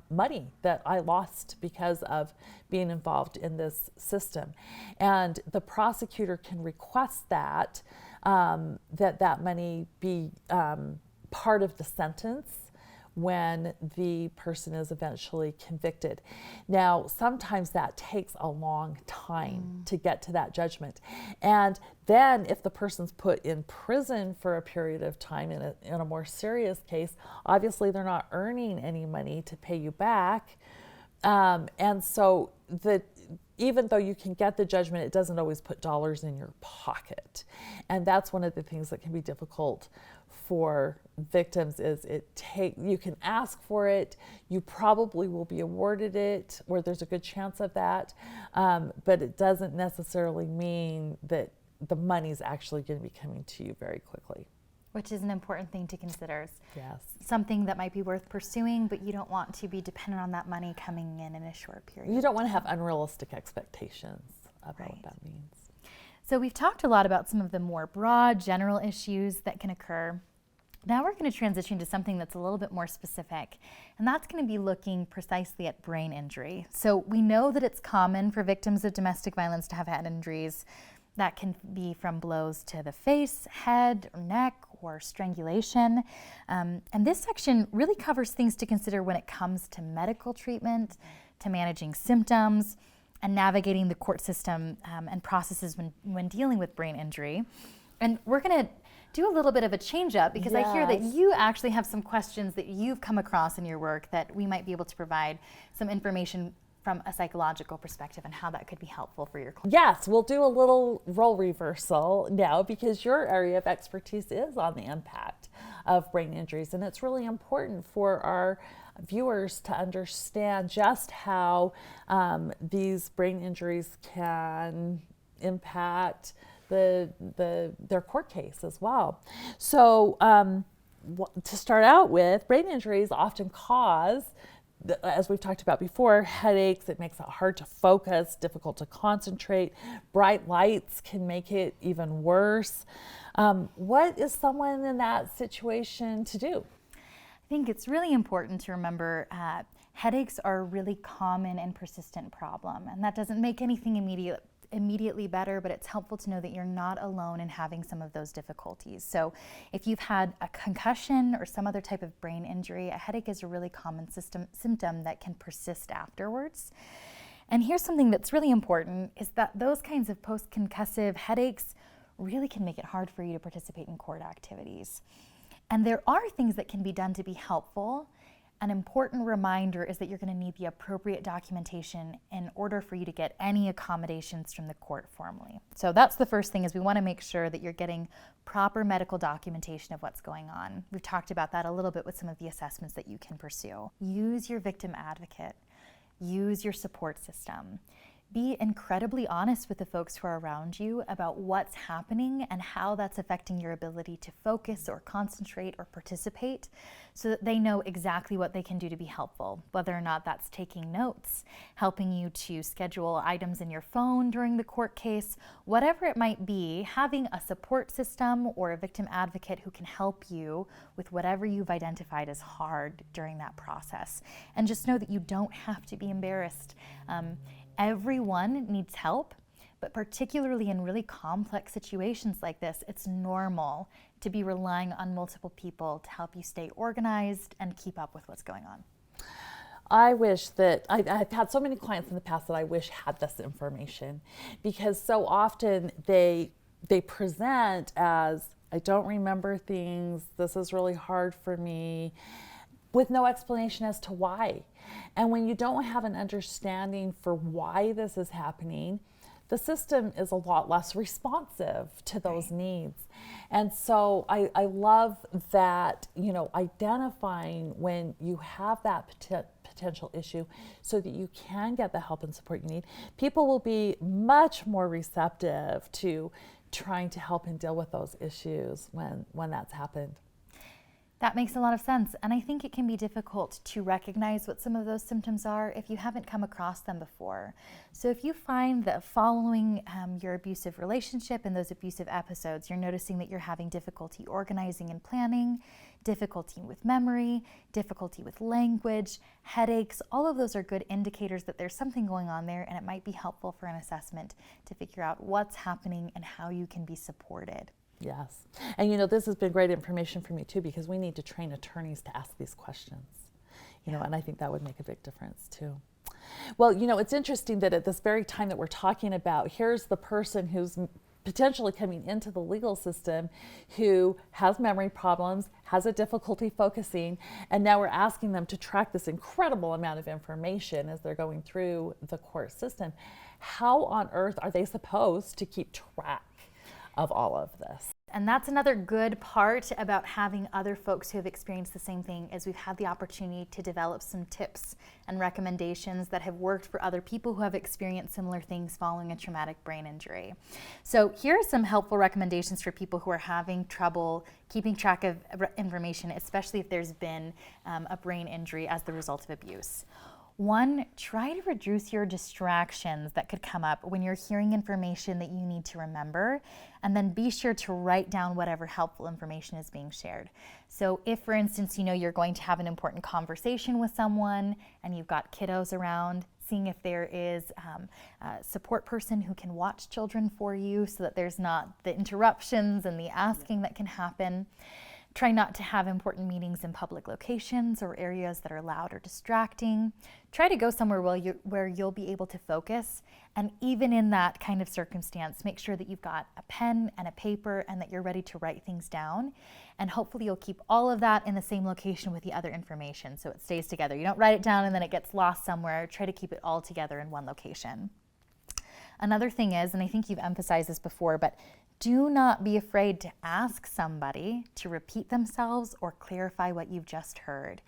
money that I lost because of being involved in this system. And the prosecutor can request that that money be part of the sentence when the person is eventually convicted. Now, sometimes that takes a long time to get to that judgment. And then if the person's put in prison for a period of time in a more serious case, obviously they're not earning any money to pay you back. And so even though you can get the judgment, it doesn't always put dollars in your pocket. And that's one of the things that can be difficult for victims is you can ask for it, you probably will be awarded it, or there's a good chance of that, but it doesn't necessarily mean that the money's actually going to be coming to you very quickly. Which is an important thing to consider. Yes. Something that might be worth pursuing, but you don't want to be dependent on that money coming in a short period. You don't want to have unrealistic expectations about Right. what that means. So we've talked a lot about some of the more broad, general issues that can occur. Now we're going to transition to something that's a little bit more specific, and that's going to be looking precisely at brain injury. So we know that it's common for victims of domestic violence to have head injuries. That can be from blows to the face, head, or neck, or strangulation. And this section really covers things to consider when it comes to medical treatment, to managing symptoms, and navigating the court system and processes when dealing with brain injury. And we're going to do a little bit of a change up because I hear that you actually have some questions that you've come across in your work that we might be able to provide some information from a psychological perspective and how that could be helpful for your client. Yes, we'll do a little role reversal now because your area of expertise is on the impact of brain injuries, and it's really important for our viewers to understand just how these brain injuries can impact their court case as well. So to start out with, brain injuries often cause, as we've talked about before, headaches. It makes it hard to focus, difficult to concentrate. Bright lights can make it even worse. What is someone in that situation to do? I think it's really important to remember headaches are a really common and persistent problem, and that doesn't make anything immediately better, but it's helpful to know that you're not alone in having some of those difficulties. So if you've had a concussion or some other type of brain injury, a headache is a really common symptom that can persist afterwards. And here's something that's really important is that those kinds of post-concussive headaches really can make it hard for you to participate in court activities. And there are things that can be done to be helpful. An important reminder is that you're going to need the appropriate documentation in order for you to get any accommodations from the court formally. So that's the first thing, is we want to make sure that you're getting proper medical documentation of what's going on. We've talked about that a little bit with some of the assessments that you can pursue. Use your victim advocate. Use your support system. Be incredibly honest with the folks who are around you about what's happening and how that's affecting your ability to focus or concentrate or participate, so that they know exactly what they can do to be helpful, whether or not that's taking notes, helping you to schedule items in your phone during the court case, whatever it might be. Having a support system or a victim advocate who can help you with whatever you've identified as hard during that process. And just know that you don't have to be embarrassed. Everyone needs help, but particularly in really complex situations like this, it's normal to be relying on multiple people to help you stay organized and keep up with what's going on. I wish that I've had so many clients in the past that I wish had this information, because so often they present as, I don't remember things, this is really hard for me, with no explanation as to why. And when you don't have an understanding for why this is happening, the system is a lot less responsive to those needs. And so I love that, identifying when you have that potential issue so that you can get the help and support you need. People will be much more receptive to trying to help him deal with those issues when that's happened. That makes a lot of sense. And I think it can be difficult to recognize what some of those symptoms are if you haven't come across them before. So if you find that following your abusive relationship and those abusive episodes, you're noticing that you're having difficulty organizing and planning, difficulty with memory, difficulty with language, headaches, all of those are good indicators that there's something going on there, and it might be helpful for an assessment to figure out what's happening and how you can be supported. Yes. And you know, this has been great information for me too, because we need to train attorneys to ask these questions, you know, and I think that would make a big difference too. Well, you know, it's interesting that at this very time that we're talking about, here's the person who's potentially coming into the legal system who has memory problems, has a difficulty focusing, and now we're asking them to track this incredible amount of information as they're going through the court system. How on earth are they supposed to keep track of all of this? And that's another good part about having other folks who have experienced the same thing, is we've had the opportunity to develop some tips and recommendations that have worked for other people who have experienced similar things following a traumatic brain injury. So here are some helpful recommendations for people who are having trouble keeping track of information, especially if there's been a brain injury as the result of abuse. 1, try to reduce your distractions that could come up when you're hearing information that you need to remember, and then be sure to write down whatever helpful information is being shared. So if, for instance, you know you're going to have an important conversation with someone and you've got kiddos around, seeing if there is a support person who can watch children for you so that there's not the interruptions and the asking that can happen. Try not to have important meetings in public locations or areas that are loud or distracting. Try to go somewhere where you'll be able to focus. And even in that kind of circumstance, make sure that you've got a pen and a paper and that you're ready to write things down. And hopefully you'll keep all of that in the same location with the other information so it stays together. You don't write it down and then it gets lost somewhere. Try to keep it all together in one location. Another thing is, and I think you've emphasized this before, but do not be afraid to ask somebody to repeat themselves or clarify what you've just heard.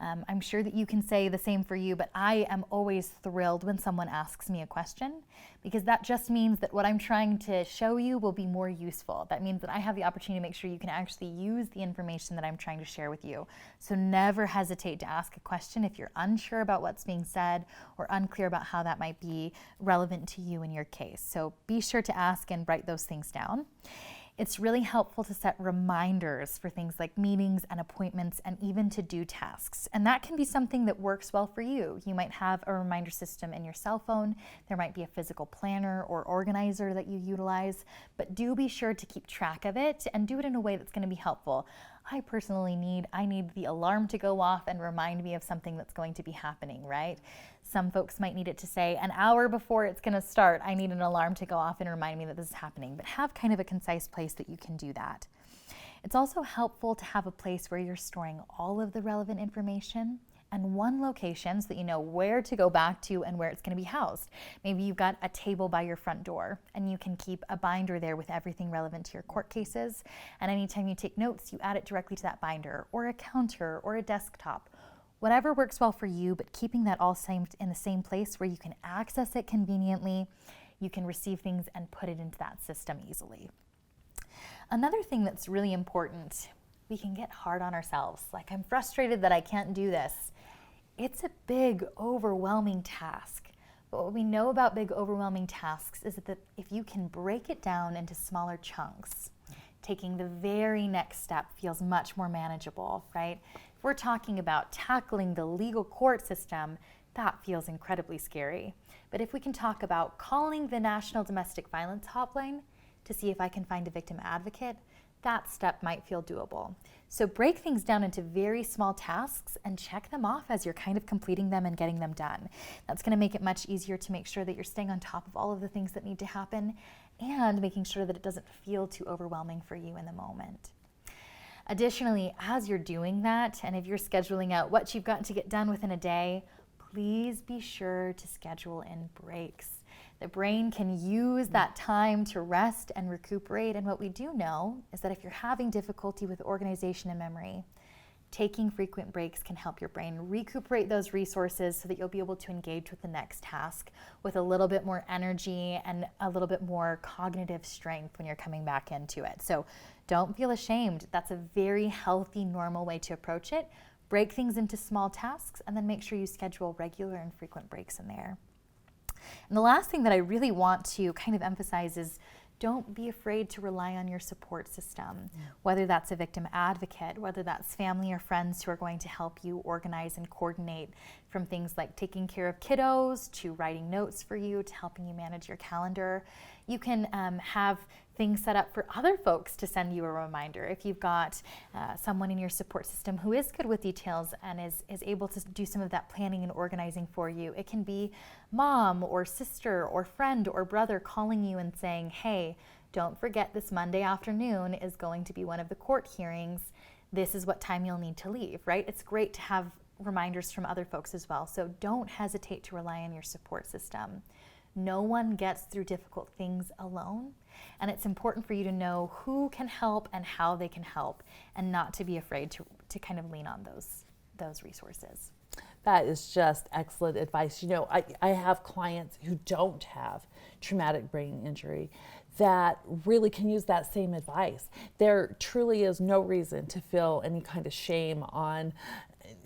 I'm sure that you can say the same for you, but I am always thrilled when someone asks me a question, because that just means that what I'm trying to show you will be more useful. That means that I have the opportunity to make sure you can actually use the information that I'm trying to share with you. So never hesitate to ask a question if you're unsure about what's being said or unclear about how that might be relevant to you in your case. So be sure to ask and write those things down. It's really helpful to set reminders for things like meetings and appointments and even to-do tasks. And that can be something that works well for you. You might have a reminder system in your cell phone. There might be a physical planner or organizer that you utilize, but do be sure to keep track of it and do it in a way that's going to be helpful. I personally need the alarm to go off and remind me of something that's going to be happening, right? Some folks might need it to say an hour before it's going to start, I need an alarm to go off and remind me that this is happening, but have kind of a concise place that you can do that. It's also helpful to have a place where you're storing all of the relevant information and one location so that you know where to go back to and where it's going to be housed. Maybe you've got a table by your front door and you can keep a binder there with everything relevant to your court cases. And anytime you take notes, you add it directly to that binder, or a counter or a desktop. Whatever works well for you, but keeping that all in the same place where you can access it conveniently, you can receive things and put it into that system easily. Another thing that's really important, we can get hard on ourselves. Like, I'm frustrated that I can't do this. It's a big, overwhelming task. But what we know about big, overwhelming tasks is that if you can break it down into smaller chunks, taking the very next step feels much more manageable, right? If we're talking about tackling the legal court system, that feels incredibly scary. But if we can talk about calling the National Domestic Violence Hotline to see if I can find a victim advocate, that step might feel doable. So break things down into very small tasks and check them off as you're kind of completing them and getting them done. That's going to make it much easier to make sure that you're staying on top of all of the things that need to happen and making sure that it doesn't feel too overwhelming for you in the moment. Additionally, as you're doing that, and if you're scheduling out what you've got to get done within a day, please be sure to schedule in breaks. The brain can use that time to rest and recuperate, and what we do know is that if you're having difficulty with organization and memory, taking frequent breaks can help your brain recuperate those resources so that you'll be able to engage with the next task with a little bit more energy and a little bit more cognitive strength when you're coming back into it. So don't feel ashamed. That's a very healthy, normal way to approach it. Break things into small tasks and then make sure you schedule regular and frequent breaks in there. And the last thing that I really want to kind of emphasize is don't be afraid to rely on your support system, whether that's a victim advocate, whether that's family or friends who are going to help you organize and coordinate, from things like taking care of kiddos to writing notes for you to helping you manage your calendar. You can have things set up for other folks to send you a reminder. If you've got someone in your support system who is good with details and is able to do some of that planning and organizing for you, it can be mom or sister or friend or brother calling you and saying, hey, don't forget this Monday afternoon is going to be one of the court hearings. This is what time you'll need to leave, right? It's great to have reminders from other folks as well. So don't hesitate to rely on your support system. No one gets through difficult things alone, and it's important for you to know who can help and how they can help, and not to be afraid to kind of lean on those resources. That is just excellent advice. You know, I have clients who don't have traumatic brain injury that really can use that same advice. There truly is no reason to feel any kind of shame on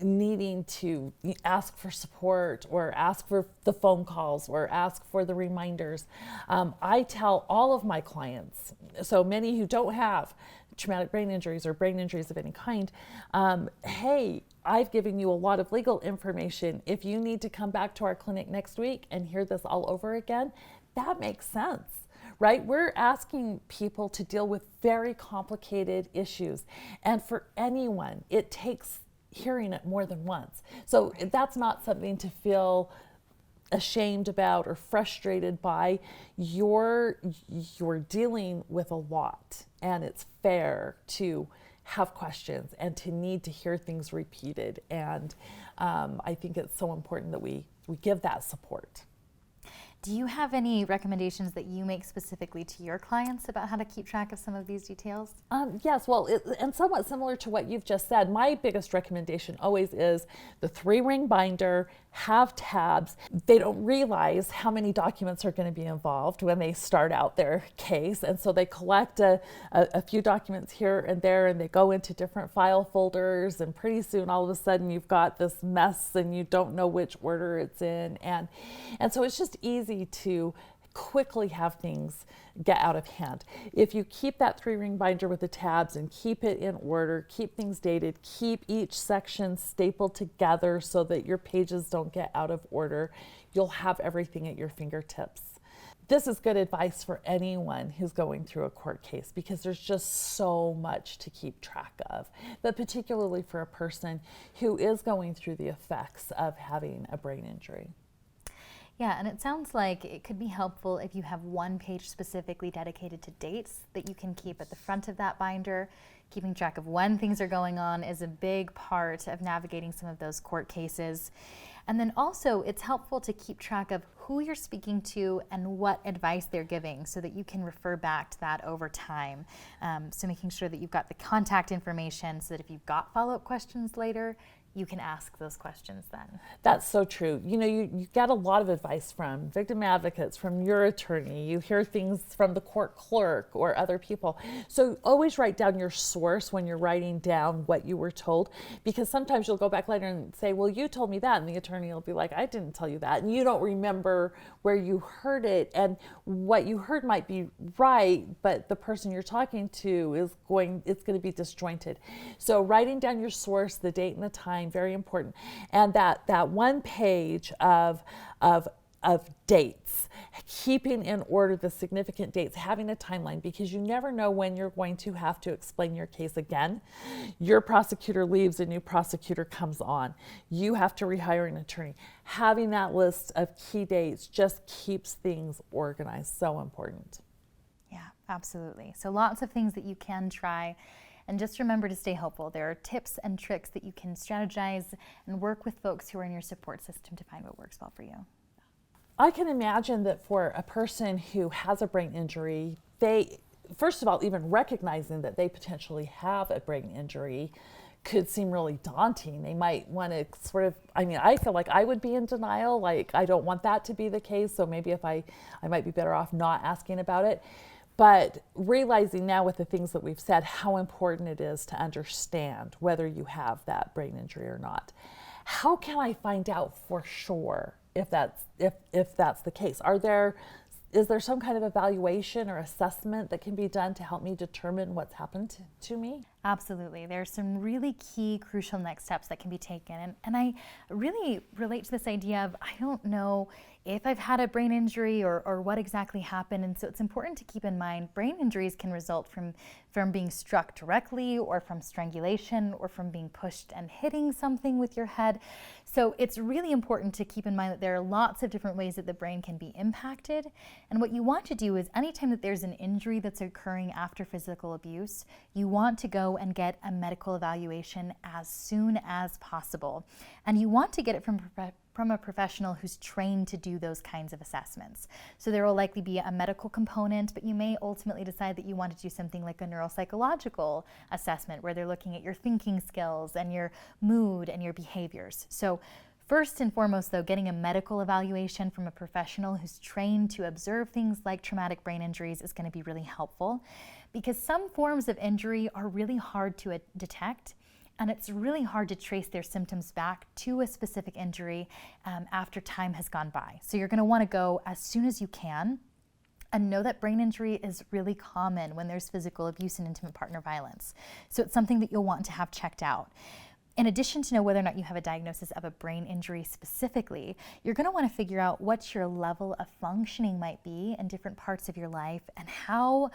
needing to ask for support or ask for the phone calls or ask for the reminders. I tell all of my clients, so many who don't have traumatic brain injuries or brain injuries of any kind, hey, I've given you a lot of legal information. If you need to come back to our clinic next week and hear this all over again, that makes sense. Right? We're asking people to deal with very complicated issues. And for anyone, it takes hearing it more than once. So that's not something to feel ashamed about or frustrated by. You're dealing with a lot, and it's fair to have questions and to need to hear things repeated. And I think it's so important that we give that support. Do you have any recommendations that you make specifically to your clients about how to keep track of some of these details? Yes, well, and somewhat similar to what you've just said, my biggest recommendation always is the 3-ring binder, have tabs. They don't realize how many documents are going to be involved when they start out their case, and so they collect a few documents here and there, and they go into different file folders, and pretty soon all of a sudden you've got this mess and you don't know which order it's in, and so it's just easy to quickly have things get out of hand. If you keep that 3-ring binder with the tabs and keep it in order, keep things dated, keep each section stapled together so that your pages don't get out of order, you'll have everything at your fingertips. This is good advice for anyone who's going through a court case because there's just so much to keep track of, but particularly for a person who is going through the effects of having a brain injury. Yeah, and it sounds like it could be helpful if you have one page specifically dedicated to dates that you can keep at the front of that binder. Keeping track of when things are going on is a big part of navigating some of those court cases. And then also, it's helpful to keep track of who you're speaking to and what advice they're giving so that you can refer back to that over time. So making sure that you've got the contact information so that if you've got follow-up questions later, you can ask those questions then. That's so true. You know, you get a lot of advice from victim advocates, from your attorney. You hear things from the court clerk or other people. So always write down your source when you're writing down what you were told, because sometimes you'll go back later and say, well, you told me that, and the attorney will be like, I didn't tell you that, and you don't remember where you heard it, and what you heard might be right, but the person you're talking to it's going to be disjointed. So writing down your source, the date and the time, very important. And that one page of dates, keeping in order the significant dates, having a timeline, because you never know when you're going to have to explain your case again. Your prosecutor leaves, a new prosecutor comes on. You have to rehire an attorney. Having that list of key dates just keeps things organized. So important. Yeah, absolutely. So lots of things that you can try. And just remember to stay hopeful. There are tips and tricks that you can strategize and work with folks who are in your support system to find what works well for you. I can imagine that for a person who has a brain injury, they, first of all, even recognizing that they potentially have a brain injury could seem really daunting. They might want to sort of, I mean, I feel like I would be in denial, like I don't want that to be the case, so maybe if I might be better off not asking about it. But realizing now with the things that we've said, how important it is to understand whether you have that brain injury or not. How can I find out for sure if that's the case? Is there some kind of evaluation or assessment that can be done to help me determine what's happened to me? Absolutely. There's some really key, crucial next steps that can be taken. And I really relate to this idea of, I don't know if I've had a brain injury or what exactly happened. And so it's important to keep in mind brain injuries can result from being struck directly, or from strangulation, or from being pushed and hitting something with your head. So it's really important to keep in mind that there are lots of different ways that the brain can be impacted. And what you want to do is, anytime that there's an injury that's occurring after physical abuse, you want to go and get a medical evaluation as soon as possible. And you want to get it from a professional who's trained to do those kinds of assessments. So there will likely be a medical component, but you may ultimately decide that you want to do something like a neuropsychological assessment, where they're looking at your thinking skills and your mood and your behaviors. So first and foremost, though, getting a medical evaluation from a professional who's trained to observe things like traumatic brain injuries is going to be really helpful, because some forms of injury are really hard to detect. And it's really hard to trace their symptoms back to a specific injury after time has gone by. So you're going to want to go as soon as you can, and know that brain injury is really common when there's physical abuse and intimate partner violence. So it's something that you'll want to have checked out. In addition to know whether or not you have a diagnosis of a brain injury specifically, you're going to want to figure out what your level of functioning might be in different parts of your life, and how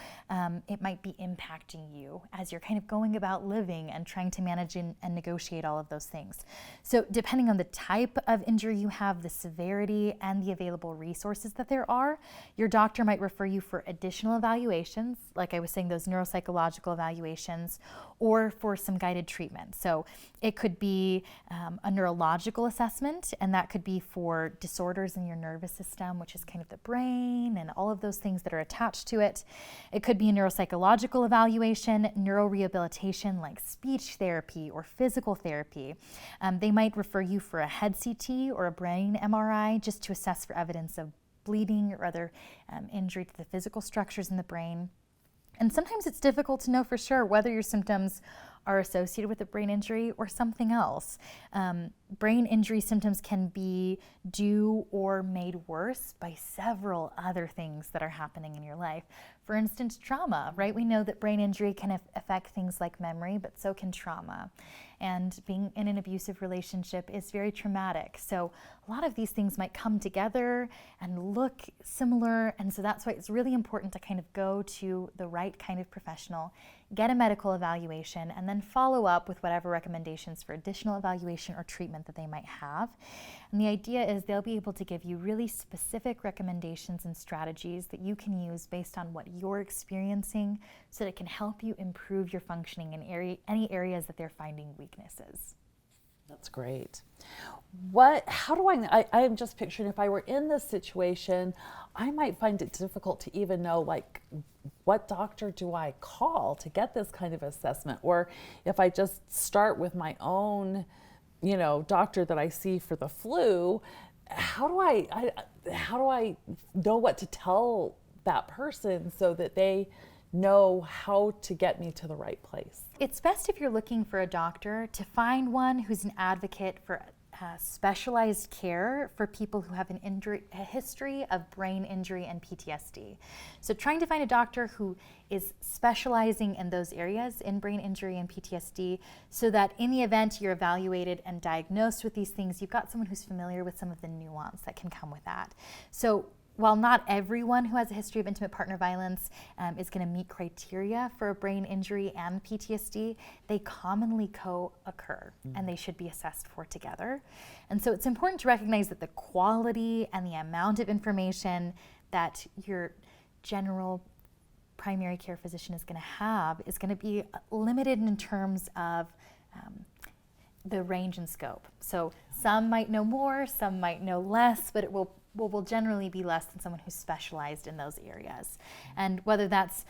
it might be impacting you as you're kind of going about living and trying to manage and negotiate all of those things. So depending on the type of injury you have, the severity, and the available resources that there are, your doctor might refer you for additional evaluations, like I was saying, those neuropsychological evaluations, or for some guided treatment. So it could be a neurological assessment, and that could be for disorders in your nervous system, which is kind of the brain and all of those things that are attached to it. It could be a neuropsychological evaluation, neurorehabilitation like speech therapy or physical therapy. They might refer you for a head CT or a brain MRI just to assess for evidence of bleeding or other injury to the physical structures in the brain. And sometimes it's difficult to know for sure whether your symptoms are associated with a brain injury or something else. Brain injury symptoms can be due or made worse by several other things that are happening in your life. For instance, trauma, right? We know that brain injury can affect things like memory, but so can trauma. And being in an abusive relationship is very traumatic. So a lot of these things might come together and look similar. And so that's why it's really important to kind of go to the right kind of professional, get a medical evaluation, and then follow up with whatever recommendations for additional evaluation or treatment that they might have. And the idea is they'll be able to give you really specific recommendations and strategies that you can use based on what you're experiencing, so that it can help you improve your functioning in any areas that they're finding weaknesses. That's great. How do I am just picturing, if I were in this situation, I might find it difficult to even know, like, what doctor do I call to get this kind of assessment? Or if I just start with my own, doctor that I see for the flu, how do I know what to tell that person so that they know how to get me to the right place? It's best, if you're looking for a doctor, to find one who's an advocate for specialized care for people who have a history of brain injury and PTSD. So trying to find a doctor who is specializing in those areas, in brain injury and PTSD, so that in the event you're evaluated and diagnosed with these things, you've got someone who's familiar with some of the nuance that can come with that. So while not everyone who has a history of intimate partner violence is going to meet criteria for a brain injury and PTSD, they commonly co-occur, and they should be assessed for together. And so it's important to recognize that the quality and the amount of information that your general primary care physician is going to have is going to be limited in terms of the range and scope. So some might know more, some might know less, but it will generally be less than someone who's specialized in those areas. And whether that's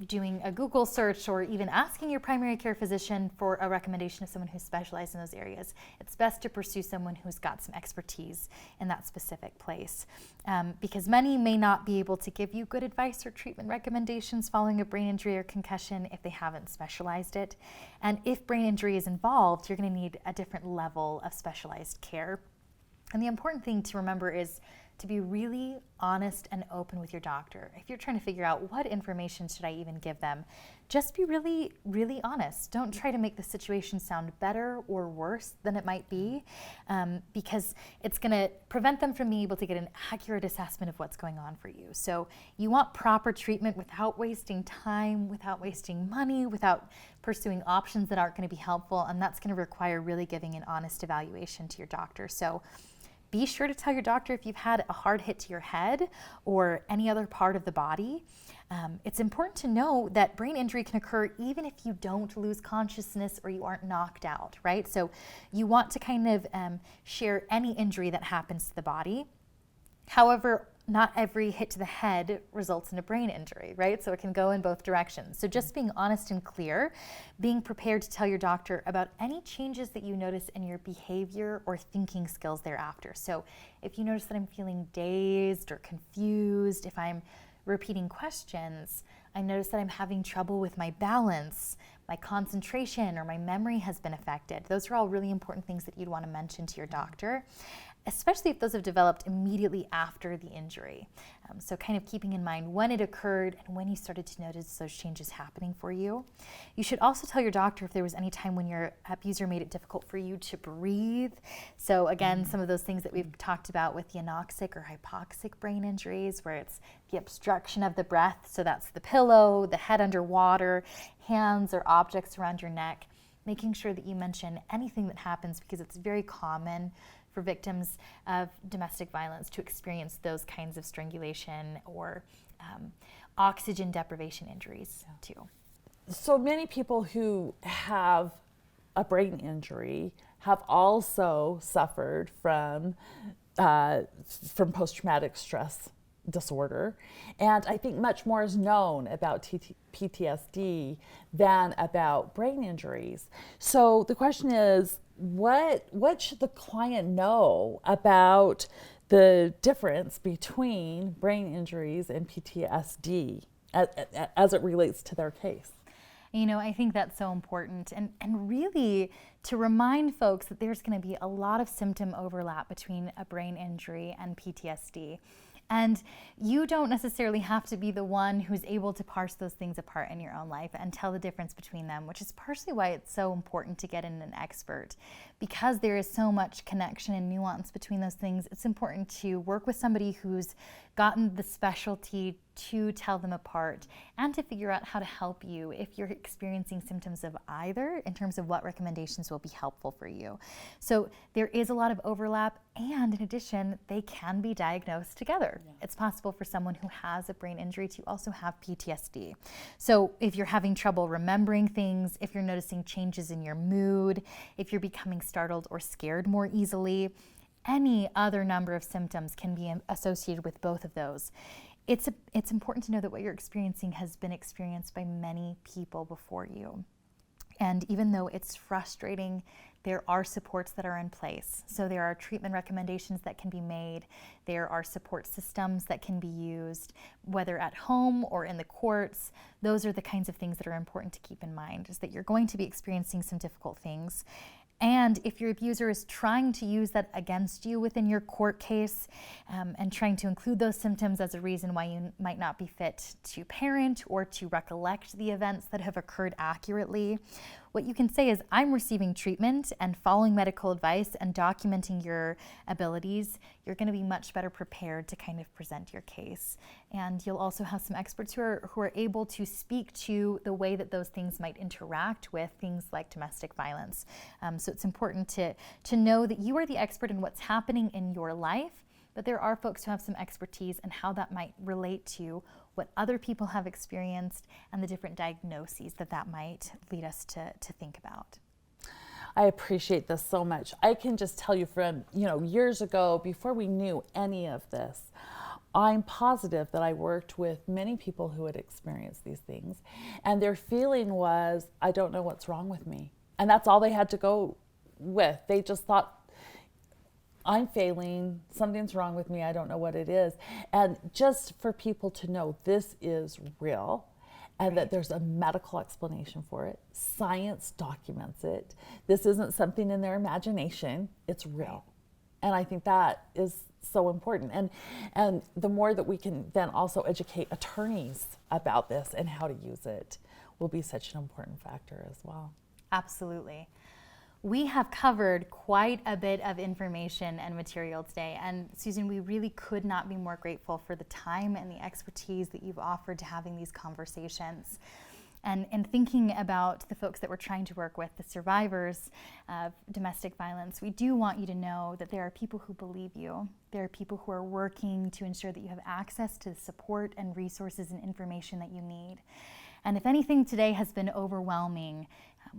doing a Google search or even asking your primary care physician for a recommendation of someone who's specialized in those areas, it's best to pursue someone who's got some expertise in that specific place. Because many may not be able to give you good advice or treatment recommendations following a brain injury or concussion if they haven't specialized it. And if brain injury is involved, you're going to need a different level of specialized care. And the important thing to remember is to be really honest and open with your doctor. If you're trying to figure out what information should I even give them, just be really, really honest. Don't try to make the situation sound better or worse than it might be, because it's going to prevent them from being able to get an accurate assessment of what's going on for you. So you want proper treatment without wasting time, without wasting money, without pursuing options that aren't going to be helpful, and that's going to require really giving an honest evaluation to your doctor. So be sure to tell your doctor if you've had a hard hit to your head or any other part of the body. It's important to know that brain injury can occur even if you don't lose consciousness or you aren't knocked out, right? So you want to kind of share any injury that happens to the body. However, not every hit to the head results in a brain injury, right? So it can go in both directions. So just being honest and clear, being prepared to tell your doctor about any changes that you notice in your behavior or thinking skills thereafter. So if you notice that I'm feeling dazed or confused, if I'm repeating questions, I notice that I'm having trouble with my balance, my concentration, or my memory has been affected. Those are all really important things that you'd want to mention to your doctor, especially if those have developed immediately after the injury. So kind of keeping in mind when it occurred and when you started to notice those changes happening for you. You should also tell your doctor if there was any time when your abuser made it difficult for you to breathe. So again, some of those things that we've talked about with the anoxic or hypoxic brain injuries, where it's the obstruction of the breath. So that's the pillow, the head underwater, hands or objects around your neck. Making sure that you mention anything that happens, because it's very common for victims of domestic violence to experience those kinds of strangulation or oxygen deprivation injuries too. So many people who have a brain injury have also suffered from post-traumatic stress disorder. And I think much more is known about PTSD than about brain injuries. So the question is, what should the client know about the difference between brain injuries and PTSD as it relates to their case? You know, I think that's so important, and really to remind folks that there's going to be a lot of symptom overlap between a brain injury and PTSD. And you don't necessarily have to be the one who's able to parse those things apart in your own life and tell the difference between them, which is partially why it's so important to get in an expert. Because there is so much connection and nuance between those things, it's important to work with somebody who's gotten the specialty to tell them apart and to figure out how to help you if you're experiencing symptoms of either, in terms of what recommendations will be helpful for you. So there is a lot of overlap, and in addition, they can be diagnosed together. Yeah. It's possible for someone who has a brain injury to also have PTSD. So if you're having trouble remembering things, if you're noticing changes in your mood, if you're becoming startled or scared more easily, any other number of symptoms can be associated with both of those. It's important to know that what you're experiencing has been experienced by many people before you. And even though it's frustrating, there are supports that are in place. So there are treatment recommendations that can be made. There are support systems that can be used, whether at home or in the courts. Those are the kinds of things that are important to keep in mind, is that you're going to be experiencing some difficult things. And if your abuser is trying to use that against you within your court case, and trying to include those symptoms as a reason why you might not be fit to parent or to recollect the events that have occurred accurately, what you can say is, I'm receiving treatment and following medical advice and documenting your abilities. You're going to be much better prepared to kind of present your case. And you'll also have some experts who are able to speak to the way that those things might interact with things like domestic violence. So it's important to know that you are the expert in what's happening in your life, but there are folks who have some expertise in how that might relate to what other people have experienced and the different diagnoses that might lead us to think about. I appreciate this so much. I can just tell you from, years ago, before we knew any of this, I'm positive that I worked with many people who had experienced these things, and their feeling was, I don't know what's wrong with me. And that's all they had to go with. They just thought, I'm failing, something's wrong with me, I don't know what it is. And just for people to know this is real, and that there's a medical explanation for it. Science documents it. This isn't something in their imagination, it's real. And I think that is so important. And the more that we can then also educate attorneys about this and how to use it will be such an important factor as well. Absolutely. We have covered quite a bit of information and material today. And Susan, we really could not be more grateful for the time and the expertise that you've offered to having these conversations. And thinking about the folks that we're trying to work with, the survivors of domestic violence, we do want you to know that there are people who believe you. There are people who are working to ensure that you have access to the support and resources and information that you need. And if anything today has been overwhelming,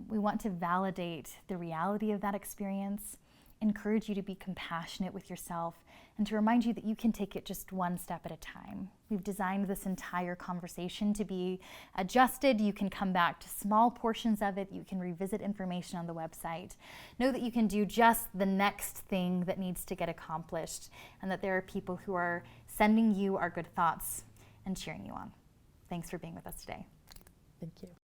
we want to validate the reality of that experience, encourage you to be compassionate with yourself, and to remind you that you can take it just one step at a time. We've designed this entire conversation to be adjusted. You can come back to small portions of it. You can revisit information on the website. Know that you can do just the next thing that needs to get accomplished, and that there are people who are sending you our good thoughts and cheering you on. Thanks for being with us today. Thank you.